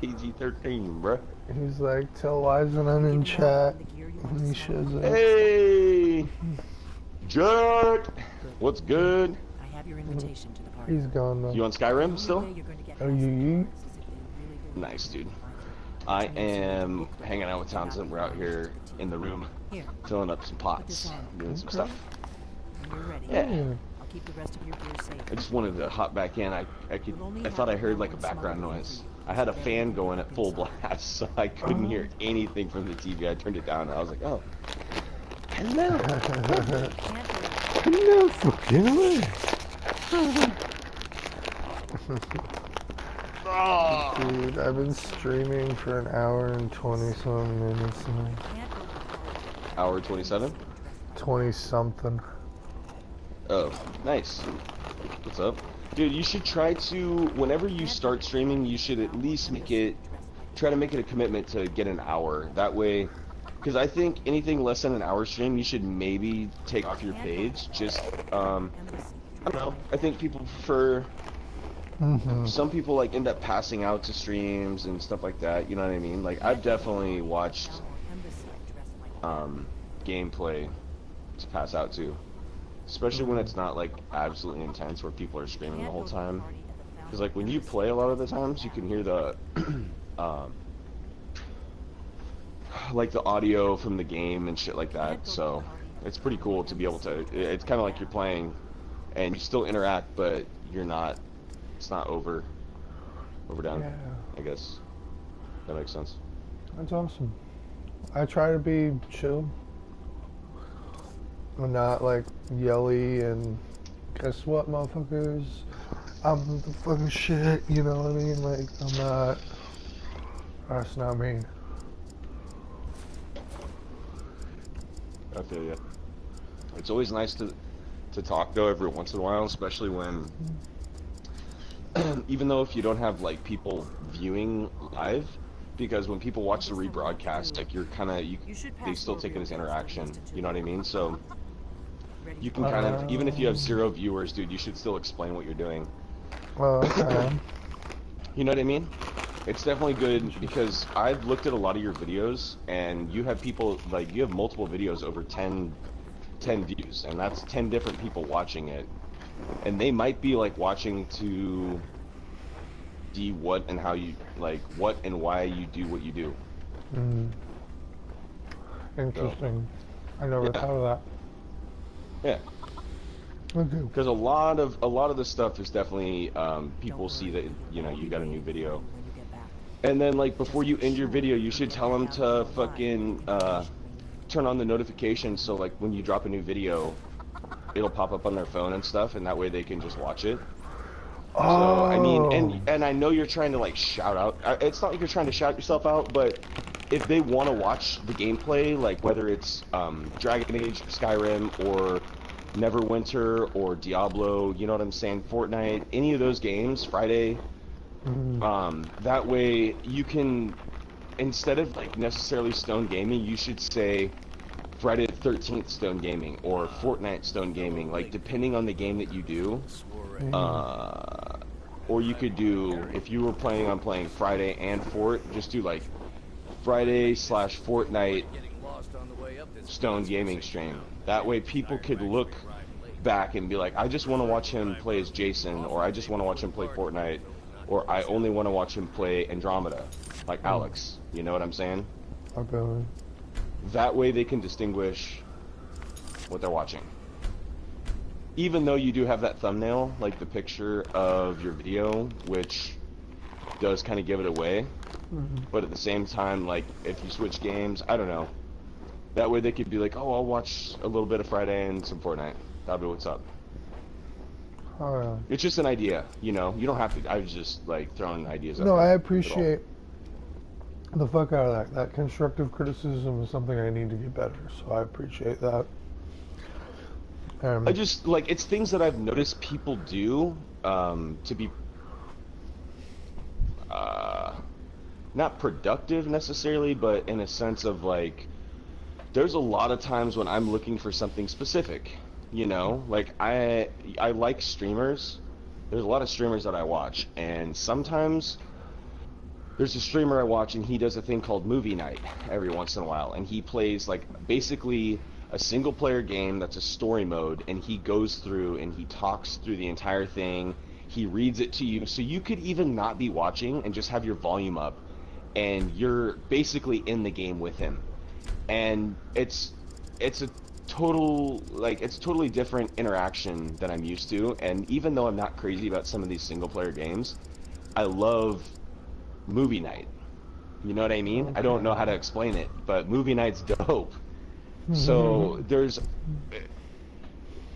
PG-13, bruh. He's like, tell Wizen I'm in chat when he shows up. Hey, Jack. What's good? I have your invitation to the party. He's gone though. You on Skyrim still? Oh, you? Nice, dude. I am hanging out with Townsend. We're out here in the room, filling up some pots, doing some stuff. Yeah. I'll keep the rest of your gear safe. I just wanted to hop back in. I thought I heard like a background noise. I had a fan going at full blast, so I couldn't hear anything from the TV. I turned it down, and I was like, oh, hello. No fucking way. Dude, I've been streaming for an hour and 20-some minutes now. Hour 27? 20-something. Oh, nice. What's up? Dude, you should try to, whenever you start streaming, you should at least try to make it a commitment to get an hour. That way, because I think anything less than an hour stream, you should maybe take off your page. Just, I don't know. I think people prefer, some people like end up passing out to streams and stuff like that, you know what I mean? Like, I've definitely watched, gameplay to pass out to. Especially when it's not like absolutely intense where people are screaming the whole time. Because like when you play a lot of the times you can hear the like the audio from the game and shit like that. So it's pretty cool to be able to, it's kind of like you're playing and you still interact, but you're not, it's not overdone, I guess. That makes sense. That's awesome. I try to be chill. I'm not like yelly and guess what, motherfuckers? I'm the fucking shit, you know what I mean? Like, I'm not, that's not me. I feel you. It's always nice to talk though every once in a while, especially when, even though if you don't have like people viewing live, because when people watch the rebroadcast, like you're kind of, they still take it as interaction, you know what I mean? So you can kind of, even if you have 0 viewers, dude, you should still explain what you're doing. Well, okay. You know what I mean? It's definitely good because I've looked at a lot of your videos and you have people, like, you have multiple videos over 10 views, and that's 10 different people watching it. And they might be, like, watching to see what and how you, like, what and why you do what you do. Interesting. I never thought of that. Yeah. Okay. Because a lot of the stuff is definitely people see that, you know, you got a new video, and then like before you end your video, you should tell them to fucking turn on the notifications so like when you drop a new video, it'll pop up on their phone and stuff, and that way they can just watch it. So I mean, and I know you're trying to like shout out. It's not like you're trying to shout yourself out, but if they want to watch the gameplay, like whether it's Dragon Age, Skyrim, or Neverwinter, or Diablo, you know what I'm saying, Fortnite, any of those games, Friday, that way you can, instead of like necessarily Stone Gaming, you should say Friday the 13th Stone Gaming, or Fortnite Stone Gaming, like depending on the game that you do. Or you could do, if you were planning on playing Friday and Fort, just do like Friday/Fortnite Stone Gaming stream. That way people could look back and be like, I just want to watch him play as Jason, or I just want to watch him play Fortnite, or I only want to watch him play Andromeda, like Alex. You know what I'm saying? Okay. That way they can distinguish what they're watching. Even though you do have that thumbnail, like the picture of your video, which does kind of give it away. But at the same time, like, if you switch games, I don't know. That way they could be like, oh, I'll watch a little bit of Friday and some Fortnite. That'll be what's up. It's just an idea, you know? You don't have to, I was just, like, throwing ideas out No, there. I appreciate the fuck out of that. That constructive criticism is something I need to get better, so I appreciate that. I just, like, it's things that I've noticed people do, to be, not productive necessarily, but in a sense of, like, there's a lot of times when I'm looking for something specific, you know? Like, I like streamers. There's a lot of streamers that I watch, and sometimes there's a streamer I watch, and he does a thing called movie night every once in a while, and he plays, like, basically a single-player game that's a story mode, and he goes through and he talks through the entire thing. He reads it to you, so you could even not be watching and just have your volume up, and you're basically in the game with him. And it's a total, like, it's a totally different interaction than I'm used to, and even though I'm not crazy about some of these single-player games, I love movie night. You know what I mean? I don't know how to explain it, but movie night's dope. So there's,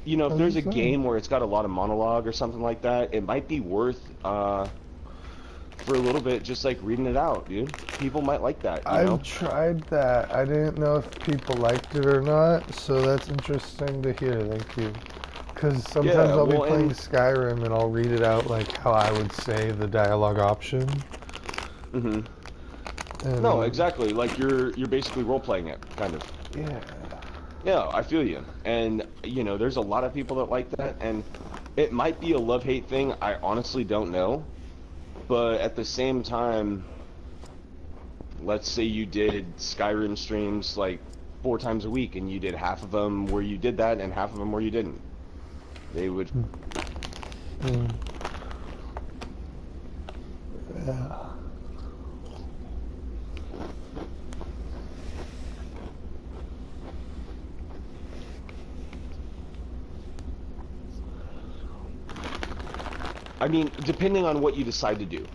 you know, if there's a game where it's got a lot of monologue or something like that, it might be worth, for a little bit, just like reading it out, dude. People might like that, you know? I've tried that. I didn't know if people liked it or not, so that's interesting to hear. Thank you. Because sometimes I'll be playing Skyrim and I'll read it out like how I would say the dialogue option. No, exactly. Like you're basically role playing it, kind of. Yeah. Yeah, I feel you. And you know, there's a lot of people that like that, and it might be a love-hate thing. I honestly don't know. But at the same time, let's say you did Skyrim streams like 4 times a week, and you did half of them where you did that, and half of them where you didn't. They would. Yeah. I mean, depending on what you decide to do.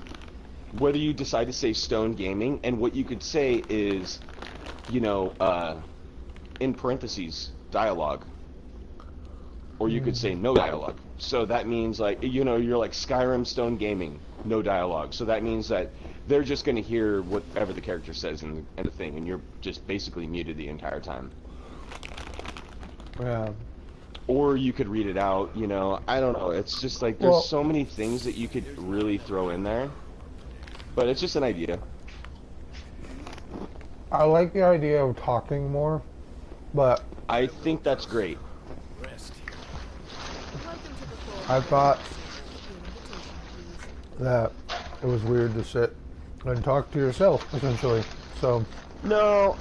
Whether you decide to say Stone Gaming, and what you could say is, you know, in parentheses, dialogue. Or you could say no dialogue. So that means, like, you know, you're like Skyrim Stone Gaming, no dialogue. So that means that they're just going to hear whatever the character says in the thing, and you're just basically muted the entire time. Yeah. Or you could read it out, you know, I don't know, it's just like, there's so many things that you could really throw in there, but it's just an idea. I like the idea of talking more, but I think that's great. I thought that it was weird to sit and talk to yourself, essentially, so. No,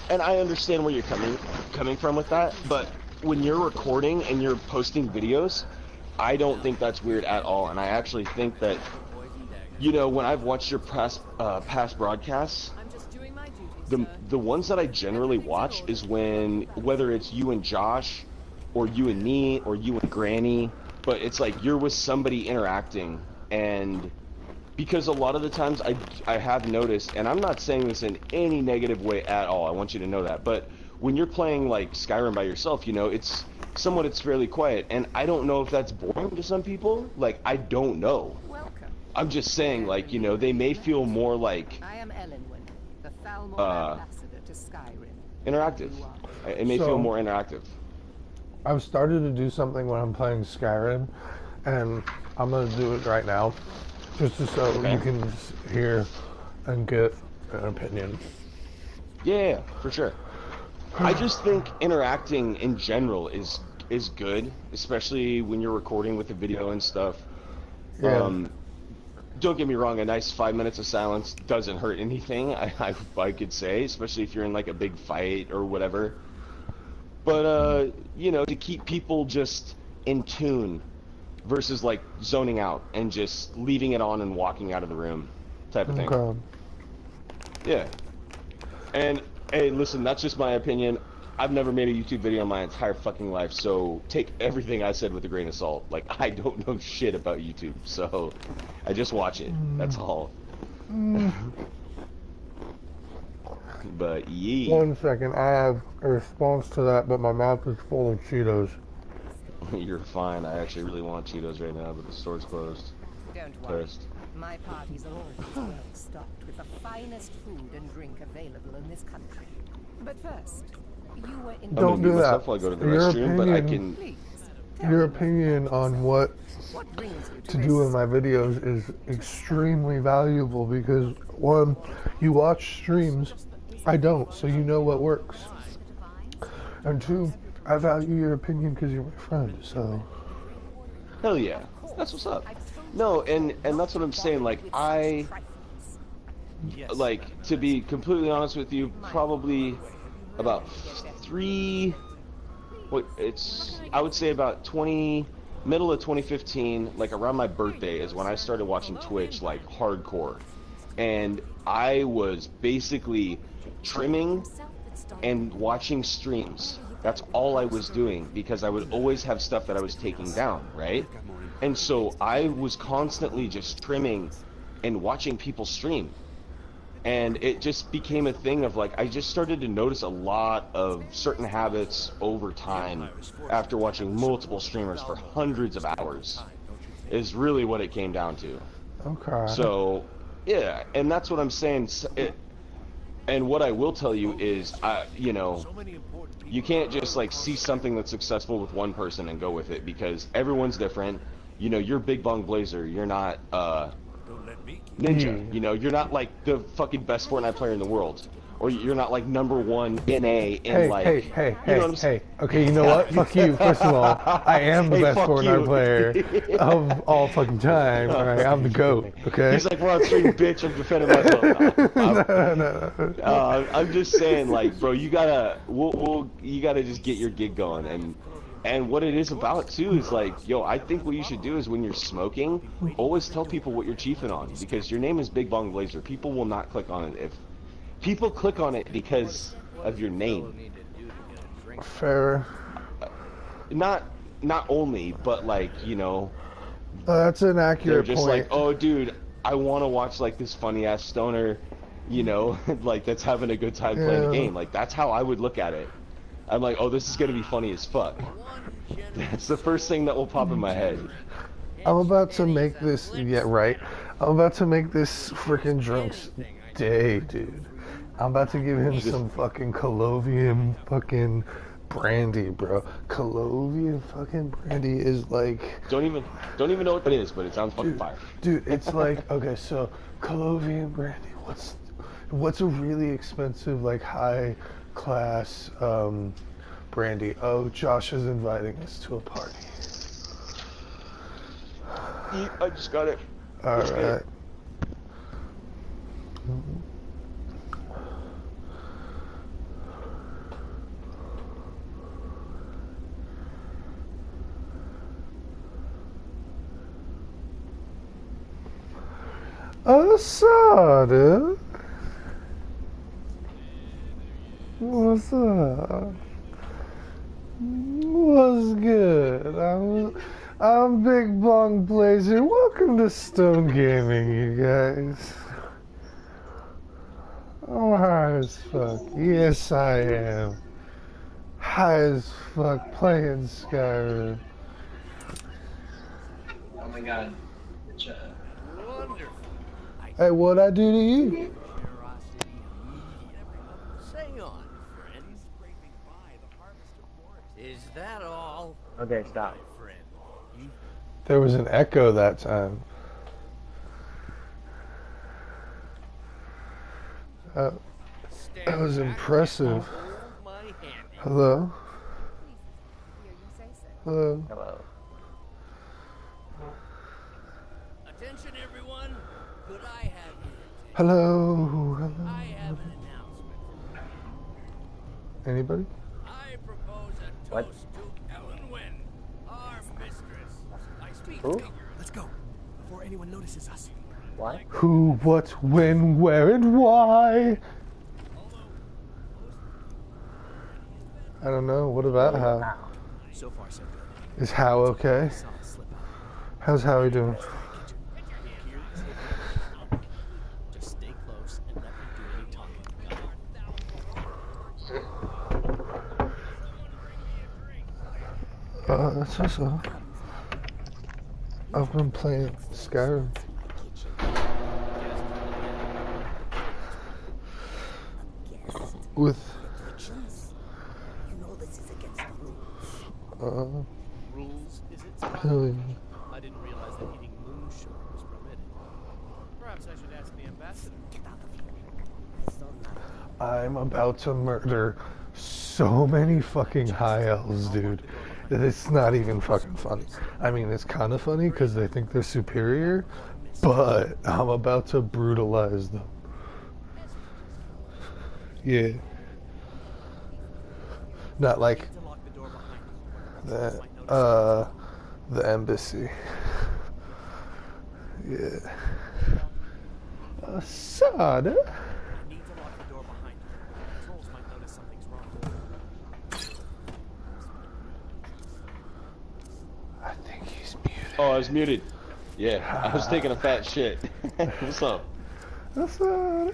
and I understand where you're coming from with that, but when you're recording and you're posting videos, I don't think that's weird at all, and I actually think that, you know, when I've watched your past broadcasts, the ones that I generally watch is when, whether it's you and Josh, or you and me, or you and Granny, but it's like you're with somebody interacting, and because a lot of the times I have noticed, and I'm not saying this in any negative way at all, I want you to know that, but when you're playing like Skyrim by yourself, you know, it's fairly quiet, and I don't know if that's boring to some people. Like, I don't know. I'm just saying, like, you know, they may feel more like ambassador to Skyrim. interactive. It may feel more interactive. I've started to do something when I'm playing Skyrim, and I'm gonna do it right now, just so you can just hear and get an opinion. Yeah, for sure. I just think interacting in general is good, especially when you're recording with the video and stuff. Yeah. Don't get me wrong, a nice 5 minutes of silence doesn't hurt anything, I could say, especially if you're in like a big fight or whatever. But, you know, to keep people just in tune versus like zoning out and just leaving it on and walking out of the room type of thing. Okay. Yeah. And, hey, listen, that's just my opinion. I've never made a YouTube video in my entire fucking life, so take everything I said with a grain of salt. Like, I don't know shit about YouTube, so I just watch it. That's all. But, yeah. 1 second, I have a response to that, but my mouth is full of Cheetos. You're fine. I actually really want Cheetos right now, but the store's closed. Don't worry. My parties are always well stocked with the finest food and drink available in this country. But first, you were in... Don't do that. While I go to the restroom, but I can... Your opinion on what to do in my videos is extremely valuable because, one, you watch streams, I don't, so you know what works. And two, I value your opinion because you're my friend, so... Hell yeah. That's what's up. No, and that's what I'm saying, like, like, to be completely honest with you, probably about I would say about middle of 2015, like around my birthday is when I started watching Twitch, like, hardcore. And I was basically trimming and watching streams. That's all I was doing, because I would always have stuff that I was taking down, right? And so I was constantly just trimming and watching people stream. And it just became a thing of like, I just started to notice a lot of certain habits over time after watching multiple streamers for hundreds of hours, is really what it came down to. Okay. So, yeah, and that's what I'm saying. And what I will tell you is, you know, you can't just like see something that's successful with one person and go with it, because everyone's different. You know, you're Bigbongblazer, you're not Ninja. You know, you're not like the fucking best Fortnite player in the world, or you're not like #1 NA in Hey, okay, you know what? Fuck you, first of all. I am the best Fortnite player of all fucking time, alright? I'm the GOAT, okay? He's like, we're on stream, bitch, I'm defending myself. No. I'm just saying, like, bro, you gotta, you gotta just get your gig going, and what it is about, too, is like, yo, I think what you should do is when you're smoking, always tell people what you're chiefing on, because your name is Bigbongblazer. People will not click on it if... People click on it because of your name. Fair. Not only, but like, you know... that's an accurate they're just point. like, oh, dude, I want to watch, like, this funny-ass stoner, you know, like, that's having a good time playing the game. Like, that's how I would look at it. I'm like, oh, this is going to be funny as fuck. That's the first thing that will pop in my head. I'm about to make this, yeah, right? I'm about to make this freaking drunk's day, dude. I'm about to give him some fucking Colovian fucking brandy, bro. Colovian fucking brandy is like... Don't even know what that is, but it sounds fucking fire. Dude, it's like, okay, so Colovian brandy, what's a really expensive, like, high class brandy? Oh, Josh is inviting us to a party. I just got it. Alright. Asada. What's up? What's good? I'm Bigbongblazer. Welcome to Stone Gaming, you guys. I'm high as fuck. Yes, I am. High as fuck playing Skyrim. Oh my god. Hey, what'd I do to you? Is that all? Okay, stop. My friend, you There was an echo that time. That was impressive. Hello? Hello? Hello. Attention, everyone. Could I have your attention? Hello? Hello? I have an announcement. Anybody? I propose a What? toast to Ellen Wynn, our mistress. I speak Who? figuratively. Let's go before anyone notices us. What? Who, what, when, where, and why? I don't know. What about How? So far, so good. Is How okay? Saw it slip out. How's Howie doing? Here, just stay close and let me do any talking. Got it? That's also. I've been playing Skyrim. With. You know this is against the rules. Rules? Is it? Really? I didn't realize that eating moon sugar was permitted. Perhaps I should ask the ambassador. Get out of here. I saw nothing. I'm about to murder so many fucking high elves, dude. That it's not even fucking funny. I mean, it's kind of funny because they think they're superior, but I'm about to brutalize them. Yeah. Not like the embassy. Yeah. Asada? Need to lock the door behind you. Trolls might notice something's wrong. I think he's muted. Oh, I was muted. Yeah, I was taking a fat shit. What's up? Asada.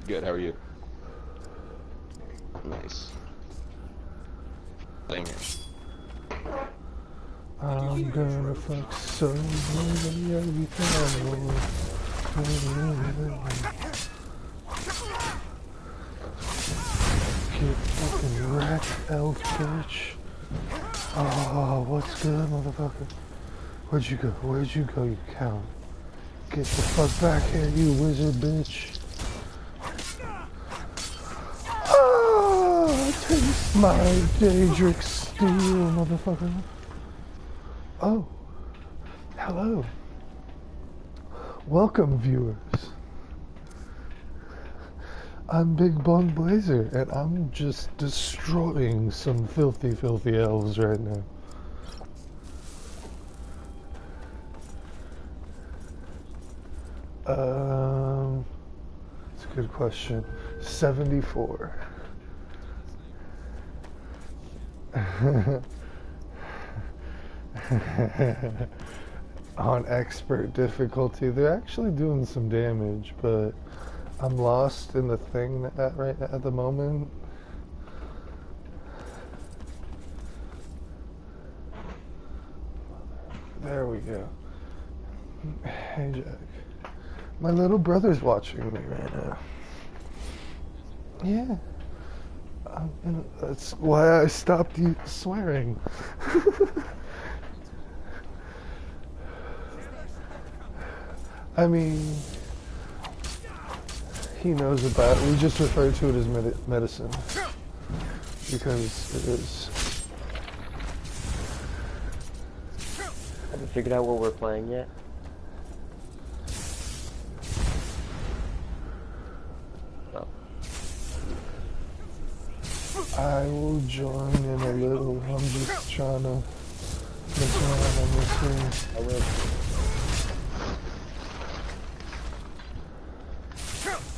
Good, how are you? Nice. Banger. I'm gonna fuck so many everything. Get fucking wrecked, elf bitch. Oh, what's good, motherfucker? Where'd you go? Where'd you go, you cow? Get the fuck back here, you wizard bitch. Ah, taste my Daedric steel, motherfucker. Oh, hello. Welcome, viewers. I'm Bigbongblazer, and I'm just destroying some filthy, filthy elves right now. It's a good question. 74. On expert difficulty, they're actually doing some damage, but I'm lost in the thing right at the moment. There we go. Hey, Jack. My little brother's watching me right now. Yeah. That's why I stopped swearing. I mean, he knows about it. We just refer to it as medicine. Because it is. Have you figured out what we're playing yet? Oh. I will join in a little. I'm just trying to mess around on this thing. I will.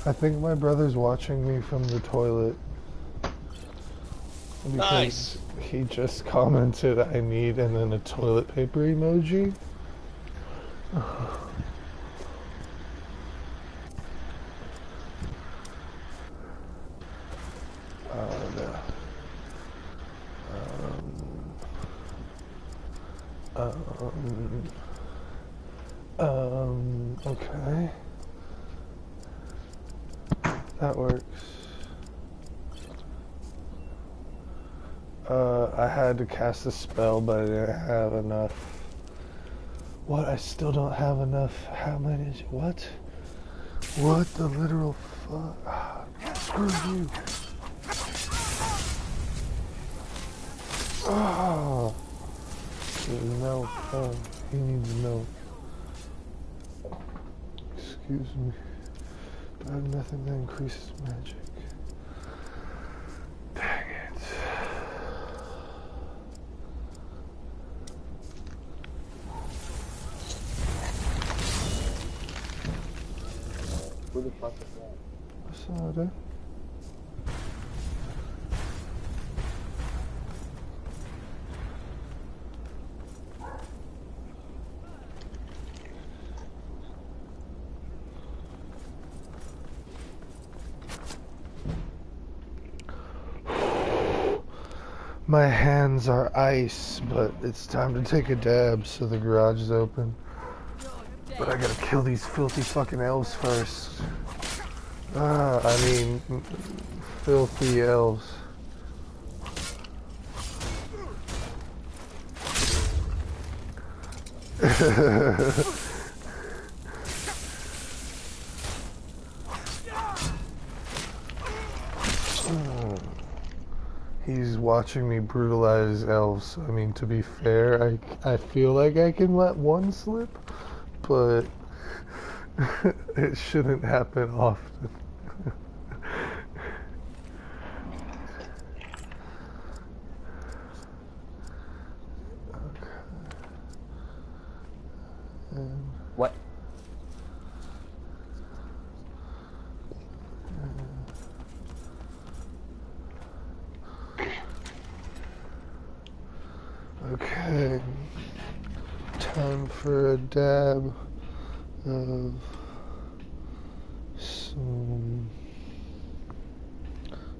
I think my brother's watching me from the toilet. Because Nice. he just commented I need and then a toilet paper emoji. No. Okay. That works. I had to cast a spell, but I didn't have enough. What? I still don't have enough. How many? What? What the literal fuck? Screw you. Oh. No. Oh, he needs milk. Excuse me. I have nothing that increases magic. Dang it. Who the fuck is that? I saw that. My hands are ice, but it's time to take a dab, so the garage is open. But I gotta kill these filthy fucking elves first. I mean, filthy elves. He's watching me brutalize elves. I mean, to be fair, I feel like I can let one slip, but it shouldn't happen often. What? Okay, time for a dab of some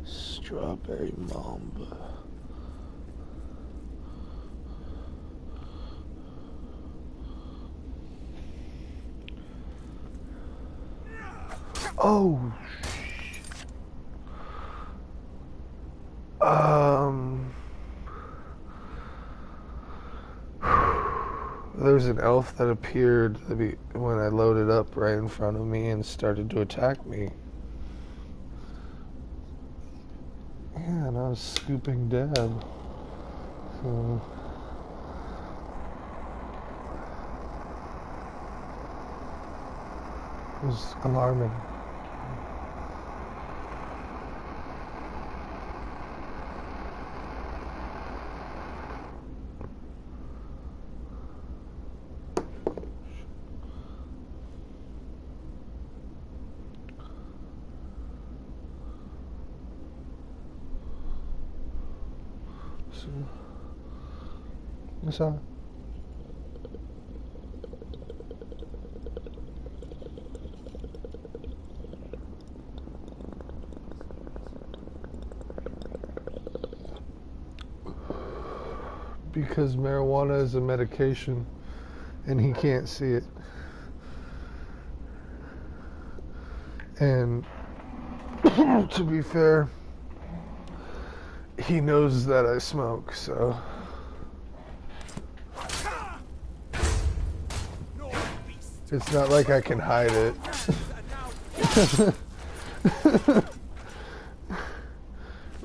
strawberry mamba. Oh, there's an elf that appeared when I loaded up right in front of me and started to attack me. Yeah, and I was scooping dab. So it was alarming. What's up? Because marijuana is a medication and he can't see it. And to be fair, he knows that I smoke, so. It's not like I can hide it.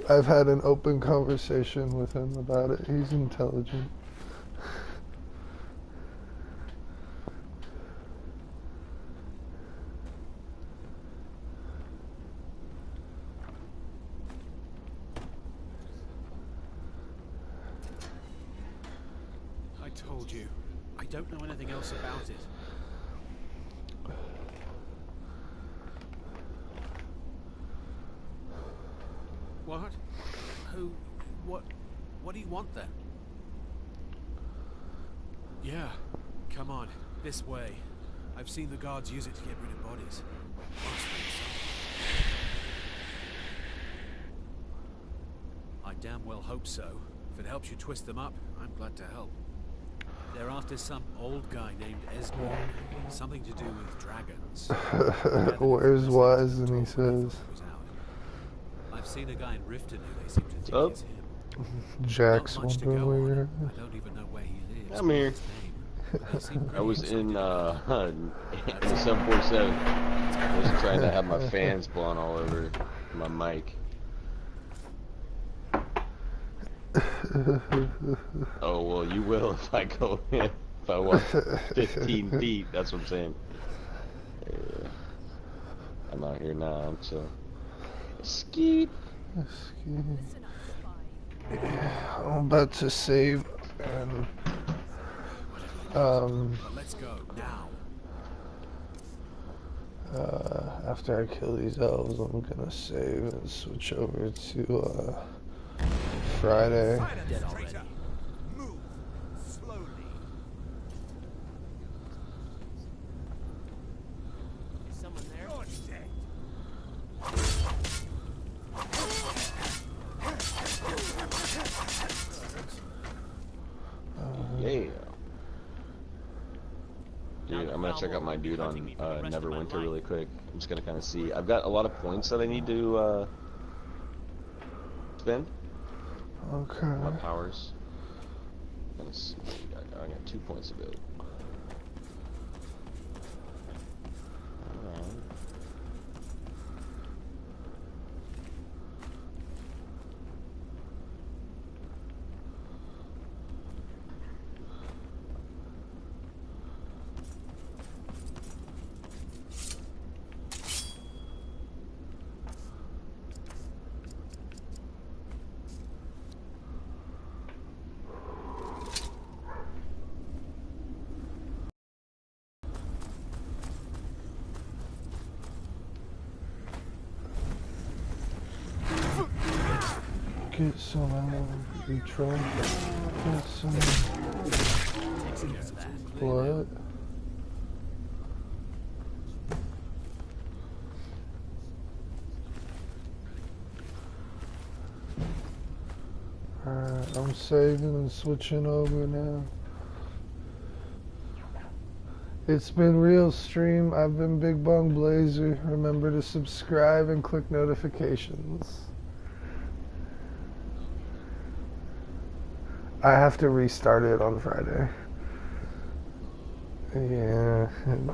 I've had an open conversation with him about it. He's intelligent. I told you. I don't know anything else about it. What? Who? What do you want then? Yeah, come on, this way. I've seen the guards use it to get rid of bodies. I damn well hope so. If it helps you twist them up, I'm glad to help. They're after some old guy named Esbjorn. Something to do with dragons. Where's Wise? And he says, I've seen a guy in Riften who they seem to think is him. Jack's Not much to wondering go where on. you're I don't even know where he lives. I'm or here. his name, but they seem I pretty was in excited. in the 747. I was trying to have my fans blowing all over my mic. Oh well, you will if I go in. If I walk 15 feet, that's what I'm saying. Yeah. I'm out here now. I'm so skeet. I'm about to save and Let's go now. after I kill these elves, I'm gonna save and switch over to Friday. Dead already. Move slowly. Someone there? You're dead. Yeah. Dude, I'm gonna check out my dude on Neverwinter really quick. I'm just gonna kind of see. I've got a lot of points that I need to spend. Okay. My powers. Let's see. I got 2 points to build. Alright. Get some Patron. Get some. What? Alright, I'm saving and switching over now. It's been real stream. I've been Bigbongblazer. Remember to subscribe and click notifications. I have to restart it on Friday. Yeah.